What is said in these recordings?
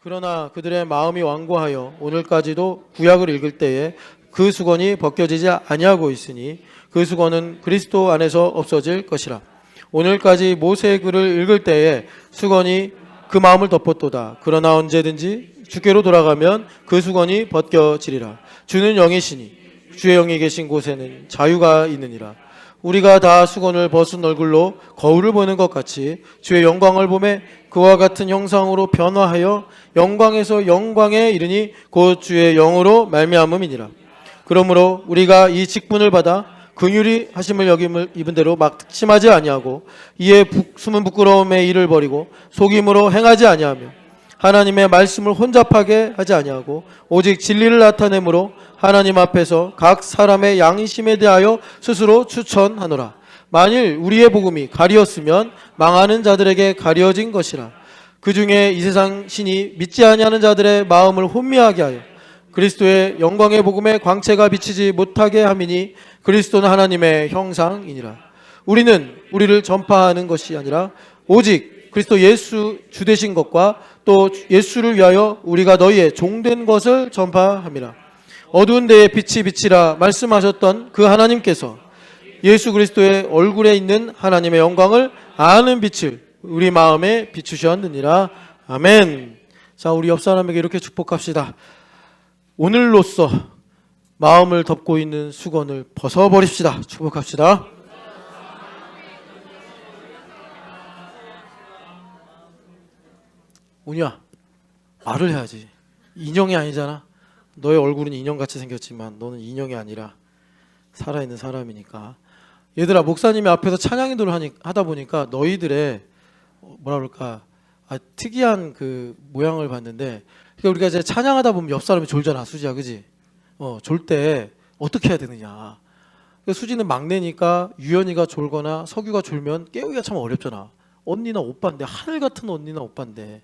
그러나 그들의 마음이 완고하여 오늘까지도 구약을 읽을 때에 그 수건이 벗겨지지 아니하고 있으니 그 수건은 그리스도 안에서 없어질 것이라. 오늘까지 모세의 글을 읽을 때에 수건이 그 마음을 덮었도다. 그러나 언제든지 주께로 돌아가면 그 수건이 벗겨지리라. 주는 영이시니 주의 영이 계신 곳에는 자유가 있느니라. 우리가 다 수건을 벗은 얼굴로 거울을 보는 것 같이 주의 영광을 보매 그와 같은 형상으로 변화하여 영광에서 영광에 이르니 곧 주의 영으로 말미암음이니라. 그러므로 우리가 이 직분을 받아 긍휼히 하심을 여김을 입은 대로 막 특심하지 아니하고 이에 숨은 부끄러움의 일을 버리고 속임으로 행하지 아니하며 하나님의 말씀을 혼잡하게 하지 아니하고 오직 진리를 나타내므로 하나님 앞에서 각 사람의 양심에 대하여 스스로 추천하노라. 만일 우리의 복음이 가리었으면 망하는 자들에게 가려진 것이라. 그 중에 이 세상 신이 믿지 아니하는 자들의 마음을 혼미하게 하여 그리스도의 영광의 복음에 광채가 비치지 못하게 함이니 그리스도는 하나님의 형상이니라. 우리는 우리를 전파하는 것이 아니라 오직 그리스도 예수 주 되신 것과 또 예수를 위하여 우리가 너희의 종된 것을 전파함이라. 어두운 데에 빛이 비치라 말씀하셨던 그 하나님께서 예수 그리스도의 얼굴에 있는 하나님의 영광을 아는 빛을 우리 마음에 비추셨느니라. 아멘. 자, 우리 옆 사람에게 이렇게 축복합시다. 오늘로써 마음을 덮고 있는 수건을 벗어버립시다. 축복합시다. 운이야, 말을 해야지. 인형이 아니잖아. 너의 얼굴은 인형같이 생겼지만 너는 인형이 아니라 살아있는 사람이니까. 얘들아, 목사님이 앞에서 찬양 인도를 하다 보니까 너희들의 뭐라 그럴까, 특이한 그 모양을 봤는데, 그러니까 우리가 이제 찬양하다 보면 옆 사람이 졸잖아, 수지야, 그지? 졸 때 어떻게 해야 되느냐. 수지는 막내니까 유연이가 졸거나 석유가 졸면 깨우기가 참 어렵잖아. 언니나 오빠인데, 하늘 같은 언니나 오빠인데,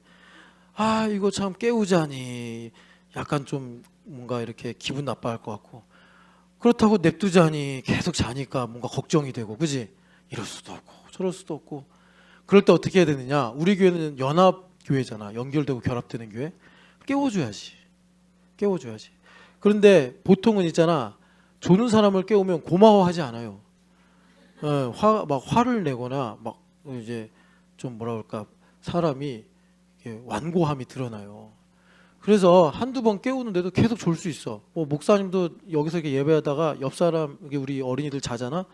이거 참 깨우자니 약간 좀 뭔가 이렇게 기분 나빠할 것 같고, 그렇다고 냅두자니 계속 자니까 뭔가 걱정이 되고, 그지? 이럴 수도 없고 저럴 수도 없고. 그럴 때 어떻게 해야 되느냐. 우리 교회는 연합교회잖아. 연결되고 결합되는 교회. 깨워줘야지. 그런데 보통은 있잖아, 조는 사람을 깨우면 고마워하지 않아요. 막 화를 내거나 막 이제 좀 뭐라 그럴까, 사람이 완고함이 드러나요. 그래서 한두 번 깨우는데도 계속 졸 수 있어. 목사님도 여기서 이렇게 예배하다가 옆 사람, 우리 어린이들 자잖아.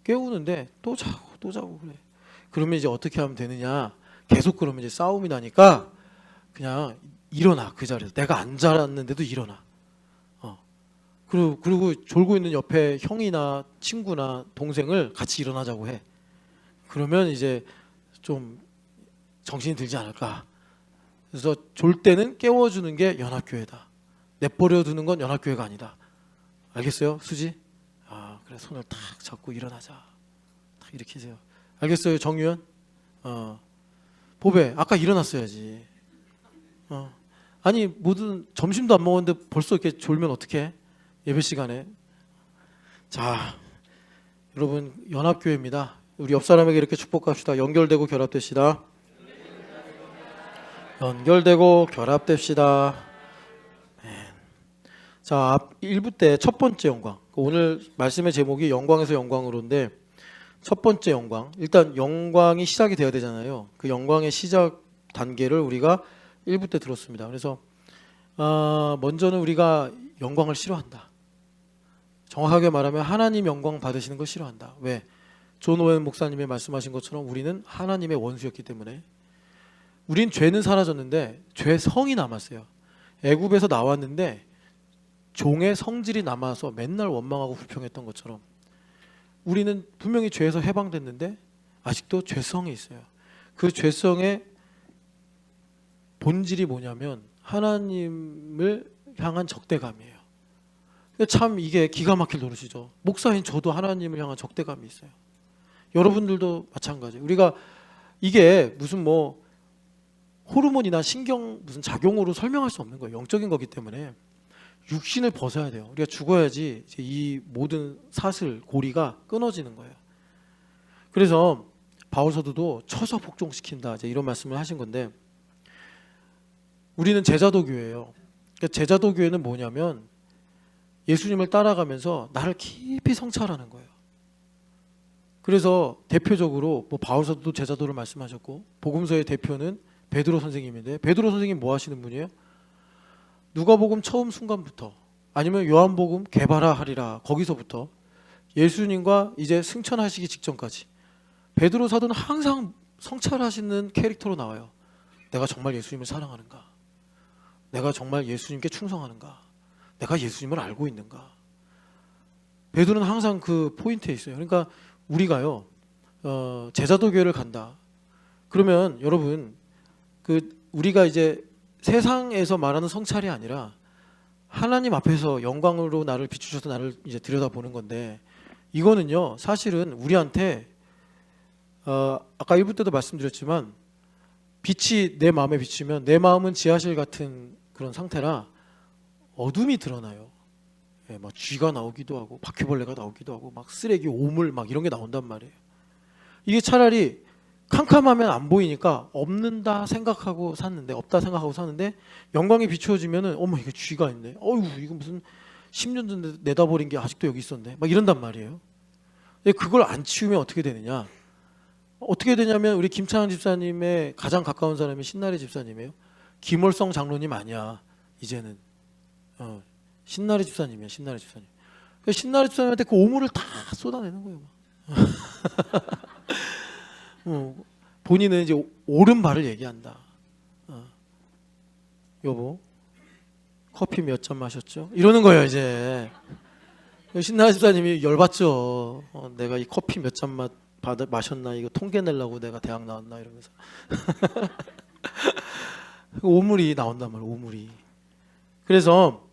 깨우는데 또 자고 그래. 그러면 이제 어떻게 하면 되느냐. 계속 그러면 이제 싸움이 나니까 그냥 일어나. 그 자리에서. 내가 안 자랐는데도 일어나. 그리고 졸고 있는 옆에 형이나 친구나 동생을 같이 일어나자고 해. 그러면 이제 좀 정신이 들지 않을까. 그래서 졸 때는 깨워주는 게 연합교회다. 내버려 두는 건 연합교회가 아니다. 알겠어요, 수지? 그래, 손을 탁 잡고 일어나자. 탁 이렇게 해세요. 알겠어요, 정유현? 보배, 아까 일어났어야지. 아니, 모든 점심도 안 먹었는데 벌써 이렇게 졸면 어떡해? 예배 시간에. 자, 여러분, 연합교회입니다. 우리 옆 사람에게 이렇게 축복합시다. 연결되고 결합됩시다. 연결되고 결합됩시다. 자, 1부 때 첫 번째 영광. 오늘 말씀의 제목이 영광에서 영광으로인데, 첫 번째 영광. 일단 영광이 시작이 돼야 되잖아요. 그 영광의 시작 단계를 우리가 1부 때 들었습니다. 그래서 먼저는 우리가 영광을 싫어한다. 정확하게 말하면 하나님 영광 받으시는 걸 싫어한다. 왜? 존 오웬 목사님이 말씀하신 것처럼 우리는 하나님의 원수였기 때문에. 우린 죄는 사라졌는데 죄 성이 남았어요. 애굽에서 나왔는데 종의 성질이 남아서 맨날 원망하고 불평했던 것처럼 우리는 분명히 죄에서 해방됐는데 아직도 죄성이 있어요. 그 죄성의 본질이 뭐냐면 하나님을 향한 적대감이에요. 참 이게 기가 막힐 노릇이죠. 목사인 저도 하나님을 향한 적대감이 있어요. 여러분들도 마찬가지예요. 우리가 이게 무슨 호르몬이나 신경 무슨 작용으로 설명할 수 없는 거예요. 영적인 거기 때문에 육신을 벗어야 돼요. 우리가 죽어야지 이제 이 모든 사슬, 고리가 끊어지는 거예요. 그래서 바울 사도도 쳐서 복종시킨다, 이제 이런 말씀을 하신 건데, 우리는 제자도교예요. 그러니까 제자도교회는 뭐냐면 예수님을 따라가면서 나를 깊이 성찰하는 거예요. 그래서 대표적으로 뭐 바울사도도 제자도를 말씀하셨고 복음서의 대표는 베드로 선생님인데 베드로 선생님 뭐 하시는 분이에요? 누가복음 처음 순간부터 아니면 요한복음 개발하 하리라 거기서부터 예수님과 이제 승천하시기 직전까지 베드로 사도는 항상 성찰하시는 캐릭터로 나와요. 내가 정말 예수님을 사랑하는가? 내가 정말 예수님께 충성하는가? 내가 예수님을 알고 있는가? 베드로는 항상 그 포인트에 있어요. 그러니까 우리가요 제자도 교회를 간다. 그러면 여러분 우리가 이제 세상에서 말하는 성찰이 아니라 하나님 앞에서 영광으로 나를 비추셔서 나를 이제 들여다보는 건데 이거는요 사실은 우리한테 아까 1부 때도 말씀드렸지만 빛이 내 마음에 비치면 내 마음은 지하실 같은 그런 상태라 어둠이 드러나요. 예, 막 쥐가 나오기도 하고 바퀴벌레가 나오기도 하고 막 쓰레기 오물 막 이런 게 나온단 말이에요. 이게 차라리 캄캄하면 안 보이니까 없는다 생각하고 샀는데 없다 생각하고 사는데 영광이 비추어지면은 어머 이게 쥐가 있네. 어휴 이거 무슨 10년 전에 내다버린 게 아직도 여기 있었네. 막 이런단 말이에요. 근데 그걸 안 치우면 어떻게 되느냐? 어떻게 되냐면 우리 김창환 집사님의 가장 가까운 사람이 신나래 집사님이에요. 김월성 장로님 아니야 이제는 신나래 집사님이야. 신나래 집사님. 신나래 집사님한테 그 오물을 다 쏟아내는 거예요. 본인은 이제 옳은 말을 얘기한다. 여보 커피 몇 잔 마셨죠? 이러는 거예요 이제. 신나래 집사님이 열받죠. 내가 이 커피 몇 잔 마셨나 이거 통계 내려고 내가 대학 나왔나 이러면서 오물이 나온단 말이에요. 오물이. 그래서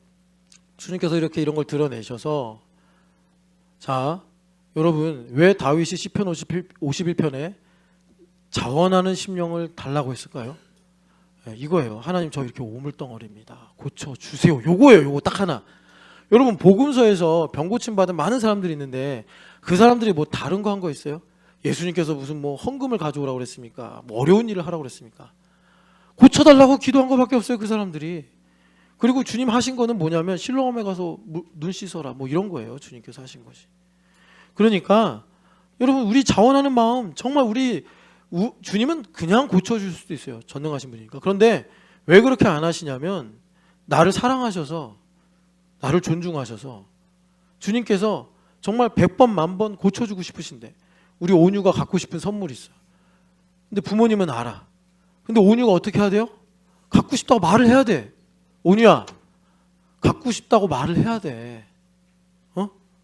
주님께서 이렇게 이런 걸 드러내셔서 자 여러분 왜 다윗이 시편 51편에 자원하는 심령을 달라고 했을까요? 네, 이거예요. 하나님 저 이렇게 오물덩어리입니다. 고쳐주세요. 요거예요. 요거 딱 하나. 여러분 복음서에서 병 고침 받은 많은 사람들이 있는데 그 사람들이 뭐 다른 거 한 거 있어요? 예수님께서 무슨 뭐 헌금을 가져오라고 그랬습니까? 뭐 어려운 일을 하라고 그랬습니까? 고쳐달라고 기도한 거밖에 없어요 그 사람들이. 그리고 주님 하신 거는 뭐냐면 실로암에 가서 눈 씻어라 뭐 이런 거예요. 주님께서 하신 것이. 그러니까 여러분 우리 자원하는 마음 정말 주님은 그냥 고쳐줄 수도 있어요. 전능하신 분이니까. 그런데 왜 그렇게 안 하시냐면 나를 사랑하셔서 나를 존중하셔서 주님께서 정말 100번 1000번 고쳐주고 싶으신데 우리 온유가 갖고 싶은 선물이 있어. 근데 부모님은 알아. 근데 온유가 어떻게 해야 돼요? 갖고 싶다고 말을 해야 돼. 온유야 갖고 싶다고 말을 해야 돼.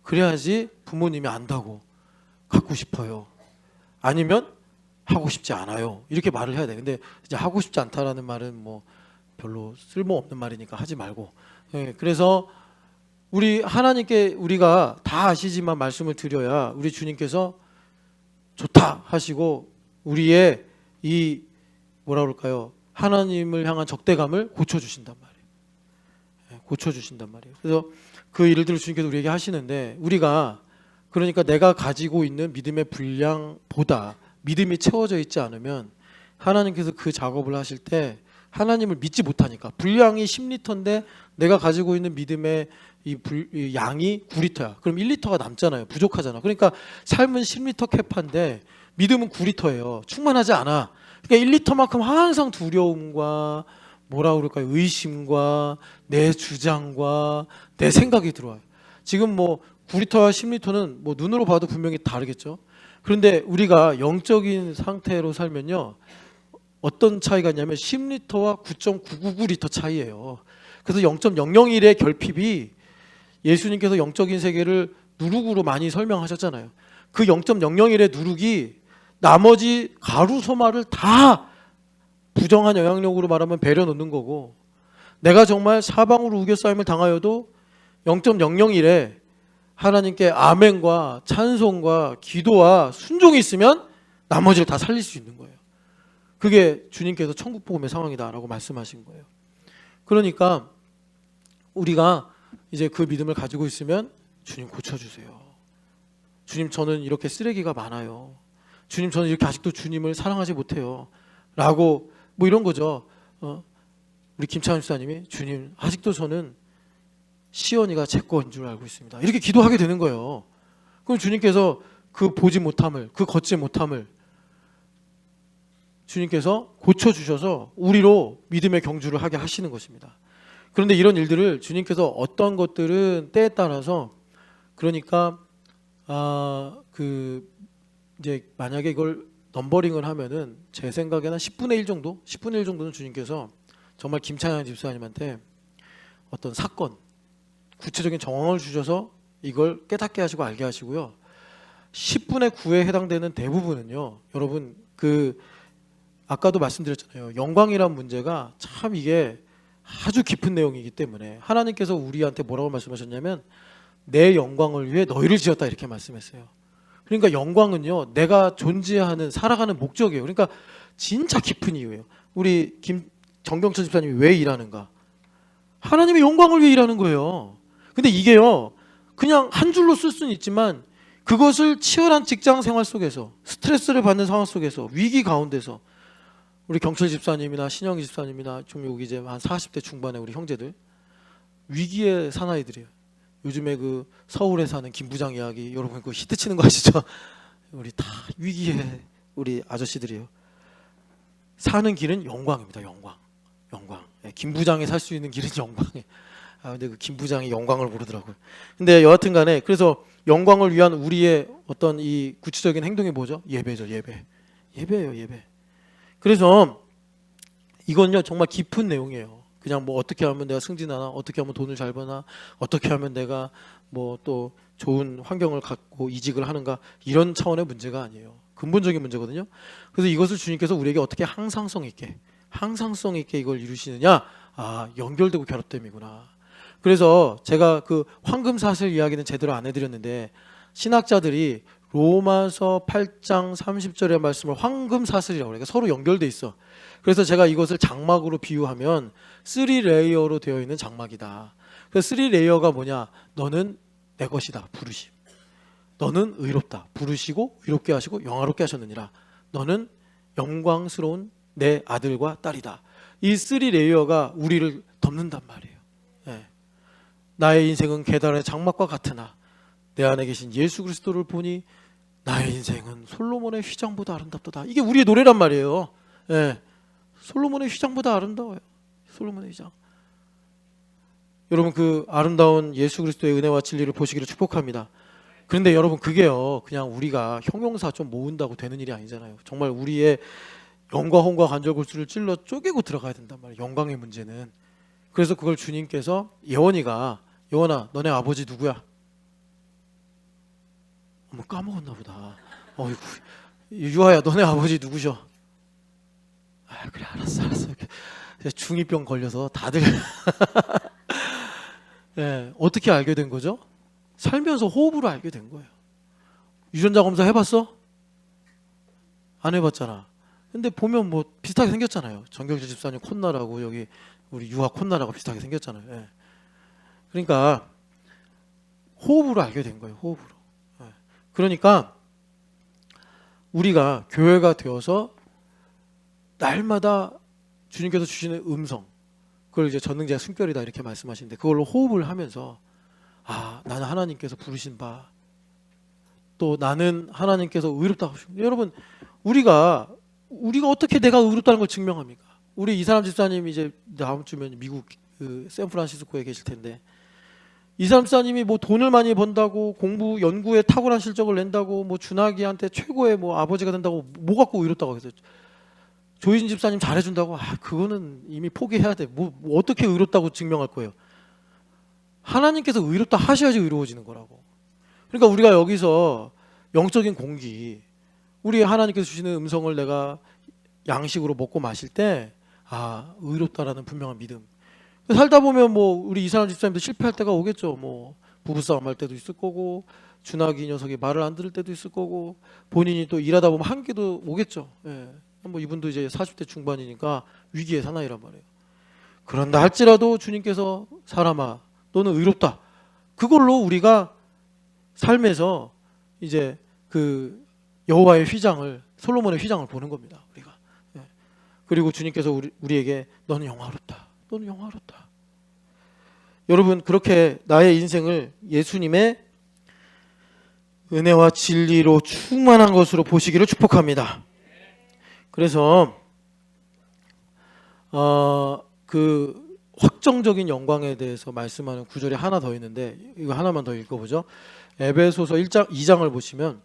그래야지 부모님이 안다고 갖고 싶어요. 아니면 하고 싶지 않아요. 이렇게 말을 해야 돼. 근데 이제 하고 싶지 않다라는 말은 뭐 별로 쓸모없는 말이니까 하지 말고. 그래서 우리 하나님께 우리가 다 아시지만 말씀을 드려야 우리 주님께서 좋다 하시고 우리의 이 뭐라 그럴까요? 하나님을 향한 적대감을 고쳐주신단 말이에요. 고쳐주신단 말이에요. 그래서 그 일들을 주님께서 우리에게 하시는데 우리가 그러니까 내가 가지고 있는 믿음의 분량보다 믿음이 채워져 있지 않으면 하나님께서 그 작업을 하실 때 하나님을 믿지 못하니까 분량이 10리터인데 내가 가지고 있는 믿음의 이 양이 9리터야. 그럼 1리터가 남잖아요. 부족하잖아. 그러니까 삶은 10리터 캐파인데 믿음은 9리터예요. 충만하지 않아. 그러니까 1리터만큼 항상 두려움과 뭐라 그럴까요? 의심과 내 주장과 내 생각이 들어와요. 지금 뭐 9리터와 10리터는 뭐 눈으로 봐도 분명히 다르겠죠. 그런데 우리가 영적인 상태로 살면요. 어떤 차이가 있냐면 10리터와 9.999리터 차이예요. 그래서 0.001의 결핍이 예수님께서 영적인 세계를 누룩으로 많이 설명하셨잖아요. 그 0.001의 누룩이 나머지 가루 소마를 다 부정한 영향력으로 말하면 배려 놓는 거고 내가 정말 사방으로 우겨싸임을 당하여도 0.001에 하나님께 아멘과 찬송과 기도와 순종이 있으면 나머지를 다 살릴 수 있는 거예요. 그게 주님께서 천국복음의 상황이다라고 말씀하신 거예요. 그러니까 우리가 이제 그 믿음을 가지고 있으면 주님 고쳐주세요. 주님 저는 이렇게 쓰레기가 많아요. 주님 저는 이렇게 아직도 주님을 사랑하지 못해요. 라고 뭐 이런 거죠. 우리 김창현 집사님이 주님 아직도 저는 시온이가 제 거인 줄 알고 있습니다. 이렇게 기도하게 되는 거예요. 그럼 주님께서 그 보지 못함을, 그 걷지 못함을 주님께서 고쳐주셔서 우리로 믿음의 경주를 하게 하시는 것입니다. 그런데 이런 일들을 주님께서 어떤 것들은 때에 따라서 그러니까 이제 만약에 이걸 넘버링을 하면은 제 생각에는 10분의 1 정도? 10분의 1 정도는 주님께서 정말 김창현 집사님한테 어떤 사건, 구체적인 정황을 주셔서 이걸 깨닫게 하시고 알게 하시고요. 10분의 9에 해당되는 대부분은요. 여러분 아까도 말씀드렸잖아요. 영광이란 문제가 참 이게 아주 깊은 내용이기 때문에 하나님께서 우리한테 뭐라고 말씀하셨냐면 내 영광을 위해 너희를 지었다 이렇게 말씀했어요. 그러니까 영광은요. 내가 존재하는 살아가는 목적이에요. 그러니까 진짜 깊은 이유예요. 우리 정경철 집사님이 왜 일하는가? 하나님의 영광을 위해 일하는 거예요. 근데 이게요. 그냥 한 줄로 쓸 수는 있지만 그것을 치열한 직장 생활 속에서 스트레스를 받는 상황 속에서 위기 가운데서 우리 경철 집사님이나 신영기 집사님이나 좀 여기 이제 한 40대 중반의 우리 형제들 위기의 사나이들이에요. 요즘에 그 서울에 사는 김 부장 이야기 여러분 그 히트 치는 거 아시죠? 우리 다 위기의 우리 아저씨들이에요. 사는 길은 영광입니다. 영광. 김 부장이 살 수 있는 길은 영광이에요. 근데 그 김 부장이 영광을 모르더라고요. 근데 여하튼간에 그래서 영광을 위한 우리의 어떤 이 구체적인 행동이 뭐죠? 예배죠. 예배예요. 예배. 그래서 이건요 정말 깊은 내용이에요. 그냥 뭐 어떻게 하면 내가 승진하나, 어떻게 하면 돈을 잘 버나, 어떻게 하면 내가 뭐 또 좋은 환경을 갖고 이직을 하는가 이런 차원의 문제가 아니에요. 근본적인 문제거든요. 그래서 이것을 주님께서 우리에게 어떻게 항상성 있게 이걸 이루시느냐? 연결되고 결합됨이구나. 그래서 제가 그 황금사슬 이야기는 제대로 안 해드렸는데 신학자들이 로마서 8장 30절의 말씀을 황금사슬이라고 그래요. 서로 연결돼 있어. 그래서 제가 이것을 장막으로 비유하면 3레이어로 되어 있는 장막이다. 그래서 3레이어가 뭐냐? 너는 내 것이다. 부르심. 너는 의롭다. 부르시고 의롭게 하시고 영화롭게 하셨느니라. 너는 영광스러운 내 아들과 딸이다. 이 3레이어가 우리를 덮는단 말이에요. 네. 나의 인생은 계달의 장막과 같으나 내 안에 계신 예수 그리스도를 보니 나의 인생은 솔로몬의 휘장보다 아름답도다. 이게 우리의 노래란 말이에요. 네. 솔로몬의 휘장보다 아름다워요. 솔로몬의 휘장. 여러분 그 아름다운 예수 그리스도의 은혜와 진리를 보시기를 축복합니다. 그런데 여러분 그게요 그냥 우리가 형용사 좀 모은다고 되는 일이 아니잖아요. 정말 우리의 영과 혼과 관절골수를 찔러 쪼개고 들어가야 된단 말이에요. 영광의 문제는. 그래서 그걸 주님께서 예원아 너네 아버지 누구야? 까먹었나 보다. 어이구 유아야 너네 아버지 누구셔? 그래 알았어. 중2병 걸려서 다들 네, 어떻게 알게 된 거죠? 살면서 호흡으로 알게 된 거예요. 유전자 검사 해봤어? 안 해봤잖아. 근데 보면 뭐 비슷하게 생겼잖아요. 정경재 집사님 콧나라고 여기 우리 유아 콧나라가 비슷하게 생겼잖아요. 네. 그러니까 호흡으로 알게 된 거예요. 호흡으로. 네. 그러니까 우리가 교회가 되어서 날마다 주님께서 주시는 음성, 그걸 이제 전능자의 숨결이다 이렇게 말씀하시는데 그걸로 호흡을 하면서 나는 하나님께서 부르신 바, 또 나는 하나님께서 의롭다고 하시고 여러분 우리가 어떻게 내가 의롭다는 걸 증명합니까? 우리 이사람 집사님이 이제 다음 주면 미국 그 샌프란시스코에 계실 텐데 이사람 집사님이 뭐 돈을 많이 번다고 공부 연구에 탁월한 실적을 낸다고 뭐 준하기한테 최고의 뭐 아버지가 된다고 뭐 갖고 의롭다고 했어요. 조희진 집사님 잘해준다고 그거는 이미 포기해야 돼. 뭐 어떻게 의롭다고 증명할 거예요? 하나님께서 의롭다 하셔야지 의로워지는 거라고. 그러니까 우리가 여기서 영적인 공기, 우리 하나님께서 주시는 음성을 내가 양식으로 먹고 마실 때 의롭다라는 분명한 믿음. 살다 보면 뭐 우리 이사람 집사님도 실패할 때가 오겠죠. 뭐 부부싸움 할 때도 있을 거고 준하기 녀석이 말을 안 들을 때도 있을 거고 본인이 또 일하다 보면 한계도 오겠죠. 예. 뭐 이분도 이제 40대 중반이니까 위기의 사나이란 말이에요. 그런다 할지라도 주님께서 사람아 너는 의롭다. 그걸로 우리가 삶에서 이제 그 여호와의 휘장을 솔로몬의 휘장을 보는 겁니다. 우리가. 예. 그리고 주님께서 우리에게 너는 영화롭다. 너는 영화롭다. 여러분, 그렇게 나의 인생을 예수님의 은혜와 진리로 충만한 것으로 보시기를 축복합니다. 그래서 그 확정적인 영광에 대해서 말씀하는 구절이 하나 더 있는데, 이거 하나만 더 읽어보죠. 에베소서 2장을 보시면,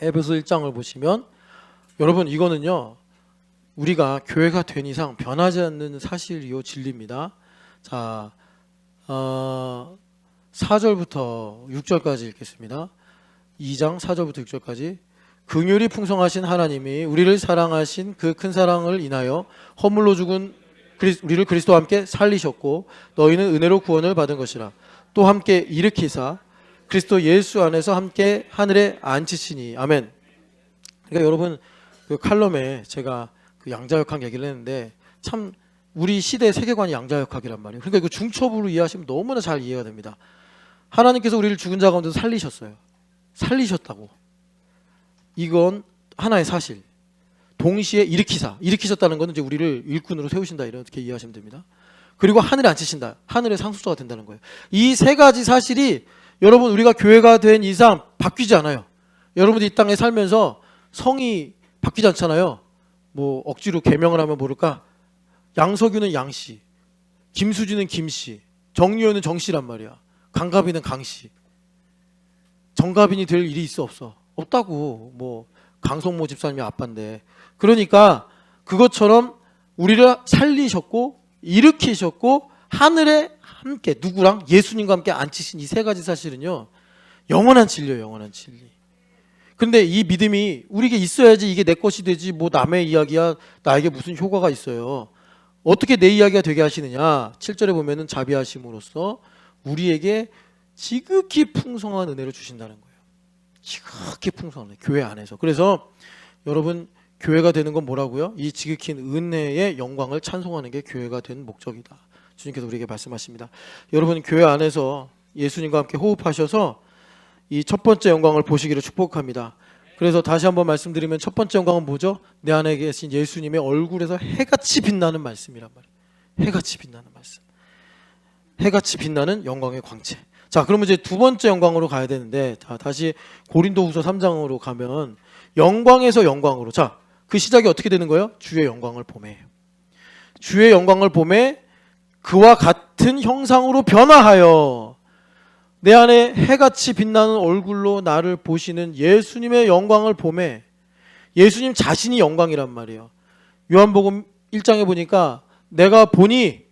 에베소 1장을 보시면, 여러분, 이거는요 우리가 교회가 된 이상 변하지 않는 사실이요 진리입니다. 자, 4절부터 6절까지 읽겠습니다. 2장 4절부터 6절까지. 긍휼이 풍성하신 하나님이 우리를 사랑하신 그 큰 사랑을 인하여 허물로 죽은 우리를 그리스도와 함께 살리셨고 너희는 은혜로 구원을 받은 것이라. 또 함께 일으키사 그리스도 예수 안에서 함께 하늘에 앉히시니. 아멘. 그러니까 여러분, 그 칼럼에 제가 그 양자역학 얘기를 했는데 참 우리 시대의 세계관이 양자역학이란 말이에요. 그러니까 이거 중첩으로 이해하시면 너무나 잘 이해가 됩니다. 하나님께서 우리를 죽은 자 가운데서 살리셨어요. 살리셨다고. 이건 하나의 사실. 동시에 일으키셨다는 것은 이제 우리를 일꾼으로 세우신다, 이렇게 이해하시면 됩니다. 그리고 하늘에 앉히신다. 하늘의 상속자가 된다는 거예요. 이 세 가지 사실이 여러분, 우리가 교회가 된 이상 바뀌지 않아요. 여러분들이 이 땅에 살면서 성이 바뀌지 않잖아요. 뭐 억지로 계명을 하면 모를까? 양석유는 양씨, 김수지는 김씨, 정유현은 정씨란 말이야. 강가빈은 강씨. 정가빈이 될 일이 있어 없어? 없다고. 뭐 강성모 집사님이 아빠인데. 그러니까 그것처럼 우리를 살리셨고 일으키셨고 하늘에 함께 누구랑? 예수님과 함께 앉히신 이 세 가지 사실은요 영원한 진리예요. 영원한 진리. 근데 이 믿음이 우리에게 있어야지 이게 내 것이 되지, 뭐 남의 이야기야 나에게 무슨 효과가 있어요. 어떻게 내 이야기가 되게 하시느냐. 7절에 보면은 자비하심으로써 우리에게 지극히 풍성한 은혜를 주신다는 거예요. 지극히 풍성한 은혜, 교회 안에서. 그래서 여러분, 교회가 되는 건 뭐라고요? 이 지극히 은혜의 영광을 찬송하는 게 교회가 된 목적이다. 주님께서 우리에게 말씀하십니다. 여러분, 교회 안에서 예수님과 함께 호흡하셔서 이 첫 번째 영광을 보시기를 축복합니다. 그래서 다시 한번 말씀드리면 첫 번째 영광은 뭐죠? 내 안에 계신 예수님의 얼굴에서 해같이 빛나는 말씀이란 말이에요. 해같이 빛나는 말씀. 해같이 빛나는 영광의 광채. 자, 그러면 이제 두 번째 영광으로 가야 되는데, 자, 다시 고린도후서 3장으로 가면 영광에서 영광으로. 자, 그 시작이 어떻게 되는 거예요? 주의 영광을 보매. 주의 영광을 보매 그와 같은 형상으로 변화하여 내 안에 해같이 빛나는 얼굴로 나를 보시는 예수님의 영광을 보매. 예수님 자신이 영광이란 말이에요. 요한복음 1장에 보니까 내가 보니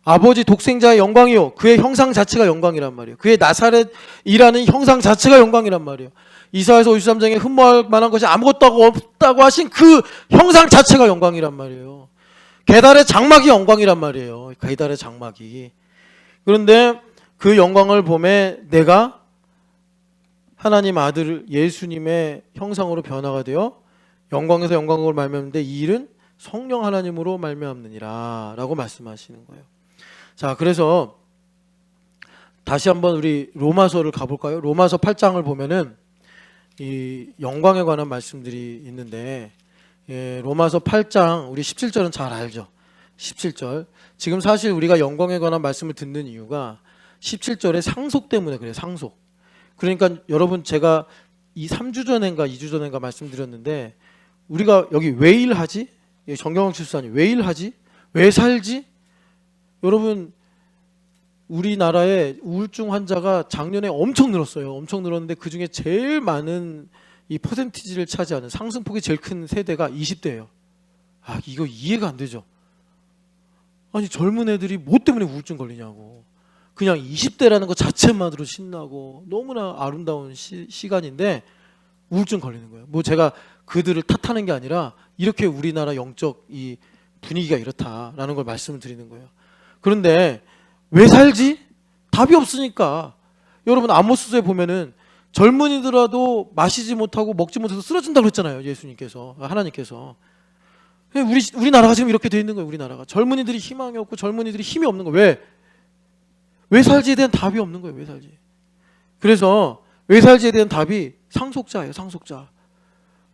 아버지 독생자의 영광이요 그의 형상 자체가 영광이란 말이에요. 그의 나사렛이라는 형상 자체가 영광이란 말이에요. 이사야서 53장에 흠모할 만한 것이 아무것도 없다고 하신 그 형상 자체가 영광이란 말이에요. 계달의 장막이 영광이란 말이에요. 계달의 장막이. 그런데 그 영광을 보매 내가 하나님 아들 예수님의 형상으로 변화가 되어 영광에서 영광으로 말미암는데 이 일은 성령 하나님으로 말미암느니라 라고 말씀하시는 거예요. 자, 그래서 다시 한번 우리 로마서를 가볼까요? 로마서 8장을 보면은 이 영광에 관한 말씀들이 있는데, 로마서 8장 우리 17절은 잘 알죠. 17절. 지금 사실 우리가 영광에 관한 말씀을 듣는 이유가 17절의 상속 때문에 그래요. 상속. 그러니까 여러분, 제가 이 3주 전인가 2주 전인가 말씀드렸는데, 우리가 여기 왜 일하지? 정경영 집사님 왜 일하지? 왜 살지? 여러분, 우리나라에 우울증 환자가 작년에 엄청 늘었어요. 엄청 늘었는데 그 중에 제일 많은 이 퍼센티지를 차지하는, 상승폭이 제일 큰 세대가 20대예요. 아, 이거 이해가 안 되죠. 아니, 젊은 애들이 뭐 때문에 우울증 걸리냐고. 그냥 20대라는 것 자체만으로 신나고 너무나 아름다운 시간인데 우울증 걸리는 거예요. 뭐 제가 그들을 탓하는 게 아니라 이렇게 우리나라 영적 이 분위기가 이렇다라는 걸 말씀을 드리는 거예요. 그런데 왜 살지? 답이 없으니까. 여러분, 아모스서에 보면은 젊은이들라도 마시지 못하고 먹지 못해서 쓰러진다고 그랬잖아요. 예수님께서, 하나님께서. 우리나라가 지금 이렇게 돼 있는 거예요. 우리나라가 젊은이들이 희망이 없고 젊은이들이 힘이 없는 거예요. 왜 살지에 대한 답이 없는 거예요. 왜 살지? 그래서 왜 살지에 대한 답이 상속자예요. 상속자.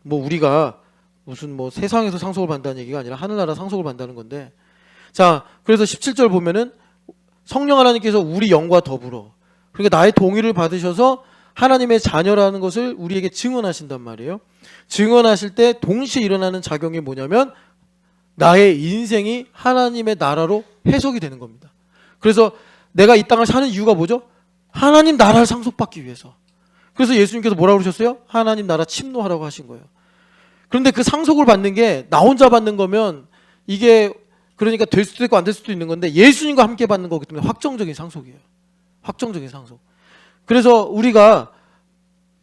뭐 우리가 무슨 뭐 세상에서 상속을 받는다는 얘기가 아니라 하늘나라 상속을 받는다는 건데, 자, 그래서 17절 보면은 성령 하나님께서 우리 영과 더불어, 그러니까 나의 동의를 받으셔서 하나님의 자녀라는 것을 우리에게 증언하신단 말이에요. 증언하실 때 동시에 일어나는 작용이 뭐냐면 나의 인생이 하나님의 나라로 해석이 되는 겁니다. 그래서 내가 이 땅을 사는 이유가 뭐죠? 하나님 나라를 상속받기 위해서. 그래서 예수님께서 뭐라고 그러셨어요? 하나님 나라 침노하라고 하신 거예요. 그런데 그 상속을 받는 게 나 혼자 받는 거면 이게 그러니까 될 수도 있고 안 될 수도 있는 건데 예수님과 함께 받는 거기 때문에 확정적인 상속이에요. 확정적인 상속. 그래서 우리가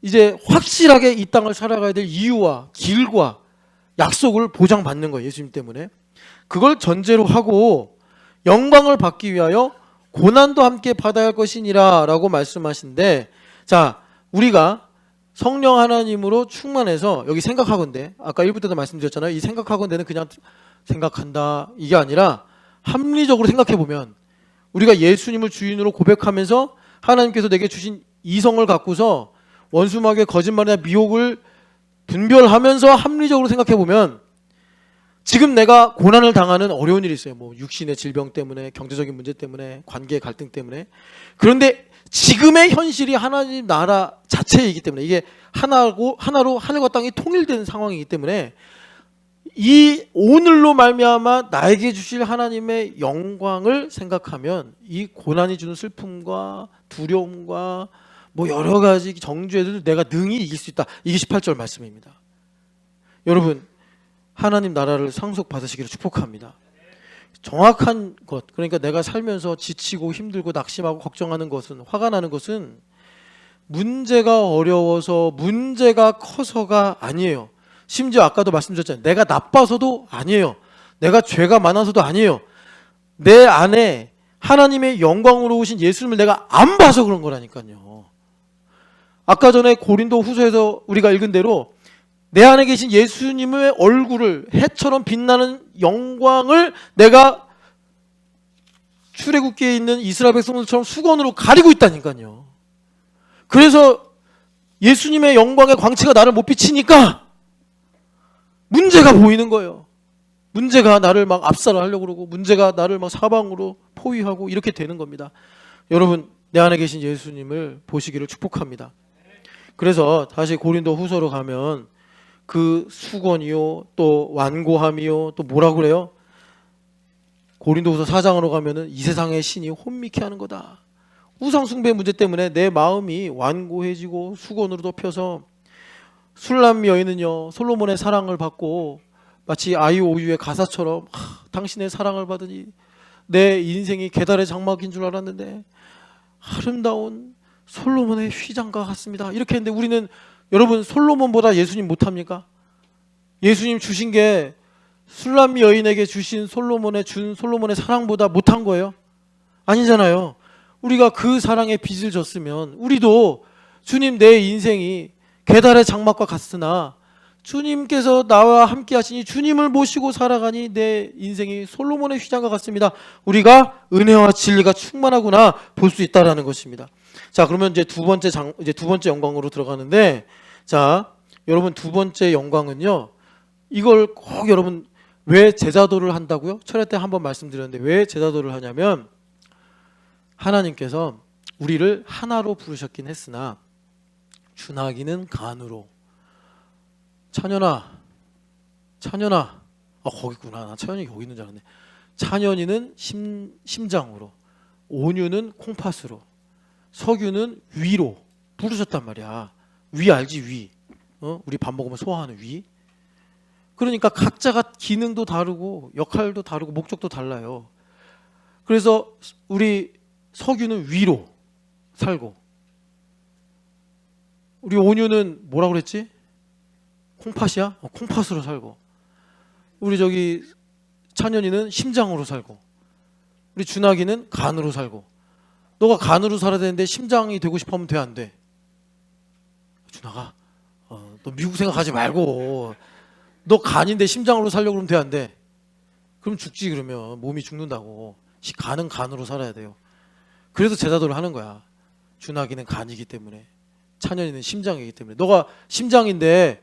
이제 확실하게 이 땅을 살아가야 될 이유와 길과 약속을 보장받는 거예요. 예수님 때문에. 그걸 전제로 하고 영광을 받기 위하여 고난도 함께 받아야 할 것이니라 라고 말씀하신데, 자, 우리가 성령 하나님으로 충만해서 여기 생각하건대, 아까 1부 때도 말씀드렸잖아요. 이 생각하건대는 그냥 생각한다 이게 아니라 합리적으로 생각해보면 우리가 예수님을 주인으로 고백하면서 하나님께서 내게 주신 이성을 갖고서 원수마귀의 거짓말이나 미혹을 분별하면서 합리적으로 생각해보면 지금 내가 고난을 당하는 어려운 일이 있어요. 뭐 육신의 질병 때문에, 경제적인 문제 때문에, 관계의 갈등 때문에. 그런데 지금의 현실이 하나님 나라 자체이기 때문에 이게 하나로 하늘과 땅이 통일된 상황이기 때문에 이 오늘로 말미암아 나에게 주실 하나님의 영광을 생각하면 이 고난이 주는 슬픔과 두려움과 뭐 여러 가지 정죄들을 내가 능히 이길 수 있다. 이게 18절 말씀입니다. 여러분, 하나님 나라를 상속받으시기를 축복합니다. 정확한 것, 그러니까 내가 살면서 지치고 힘들고 낙심하고 걱정하는 것은, 화가 나는 것은 문제가 어려워서 문제가 커서가 아니에요. 심지어 아까도 말씀드렸잖아요. 내가 나빠서도 아니에요. 내가 죄가 많아서도 아니에요. 내 안에 하나님의 영광으로 오신 예수님을 내가 안 봐서 그런 거라니까요. 아까 전에 고린도 후서에서 우리가 읽은 대로 내 안에 계신 예수님의 얼굴을, 해처럼 빛나는 영광을 내가 출애굽기에 있는 이스라엘 백성들처럼 수건으로 가리고 있다니까요. 그래서 예수님의 영광의 광채가 나를 못 비치니까 문제가 보이는 거예요. 문제가 나를 막 압살하려고 그러고, 문제가 나를 막 사방으로 포위하고 이렇게 되는 겁니다. 여러분, 내 안에 계신 예수님을 보시기를 축복합니다. 그래서 다시 고린도 후서로 가면 그 수건이요, 또 완고함이요, 또 뭐라 그래요? 고린도후서 4장으로 가면은 이 세상의 신이 혼미케 하는 거다. 우상숭배 문제 때문에 내 마음이 완고해지고 수건으로 덮여서, 술람 여인은요 솔로몬의 사랑을 받고 마치 아이오유의 가사처럼 당신의 사랑을 받으니 내 인생이 계달의 장막인 줄 알았는데 아름다운 솔로몬의 휘장과 같습니다. 이렇게 했는데 우리는, 여러분, 솔로몬보다 예수님 못합니까? 예수님 주신 게 술람 여인에게 주신 솔로몬의 사랑보다 못한 거예요? 아니잖아요. 우리가 그 사랑에 빚을 졌으면 우리도 주님, 내 인생이 계달의 장막과 같으나 주님께서 나와 함께 하시니 주님을 모시고 살아가니 내 인생이 솔로몬의 휘장과 같습니다. 우리가 은혜와 진리가 충만하구나 볼 수 있다라는 것입니다. 자, 그러면 이제 두 번째 영광으로 들어가는데, 자, 여러분, 두 번째 영광은요, 이걸 꼭 여러분, 왜 제자도를 한다고요? 철야 때 한번 말씀드렸는데 왜 제자도를 하냐면 하나님께서 우리를 하나로 부르셨긴 했으나 준하기는 간으로. 찬연아, 거기 있구나. 나 찬연이 거기 있는 줄 알았네. 찬연이는 심장으로, 온유는 콩팥으로, 석유는 위로 부르셨단 말이야. 위 알지? 위. 우리 밥 먹으면 소화하는 위. 그러니까 각자가 기능도 다르고 역할도 다르고 목적도 달라요. 그래서 우리 석유는 위로 살고, 우리 온유는 뭐라고 그랬지? 콩팥이야? 콩팥으로 살고, 우리 저기 찬연이는 심장으로 살고, 우리 준하기는 간으로 살고. 너가 간으로 살아야 되는데 심장이 되고 싶으면 돼, 안 돼? 준하가, 너 미국 생각하지 말고 너 간인데 심장으로 살려고 그러면 돼, 안 돼? 그럼 죽지. 그러면 몸이 죽는다고. 간은 간으로 살아야 돼요. 그래서 제자도를 하는 거야. 준하기는 간이기 때문에, 찬연이는 심장이기 때문에. 너가 심장인데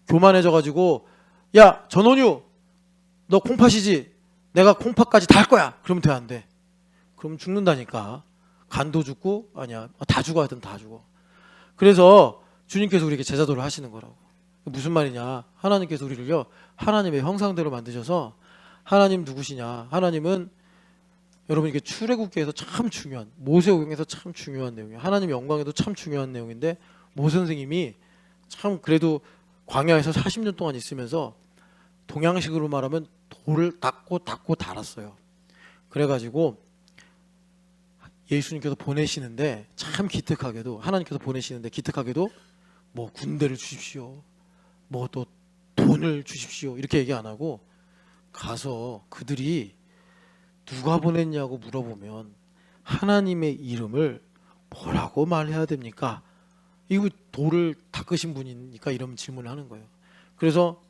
교만해져가지고, 야 전원유 너 콩팥이지? 내가 콩팥까지 다 할 거야. 그러면 돼, 안 돼? 그럼 죽는다니까. 간도 죽고, 아니야, 다 죽어, 하여튼 다 죽어. 그래서 주님께서 우리에게 제자도를 하시는 거라고. 무슨 말이냐? 하나님께서 우리를요, 하나님의 형상대로 만드셔서, 하나님 누구시냐? 하나님은 여러분, 이게 출애굽기에서 참 중요한, 모세오경에서 참 중요한 내용이에요. 하나님 영광에도 참 중요한 내용인데, 모 선생님이 참 그래도 광야에서 40년 동안 있으면서 동양식으로 말하면 돌을 닦고 달았어요. 그래가지고 예수님께서 보내시는데 참 기특하게도, 하나님께서 보내시는데 기특하게도 뭐 군대를 주십시오, 뭐 또 돈을 주십시오, 이렇게 얘기 안 하고 가서 그들이 누가 보냈냐고 물어보면 하나님의 이름을 뭐라고 말해야 됩니까? 이거 돌을 닦으신 분이니까 이런 질문을 하는 거예요. 그래서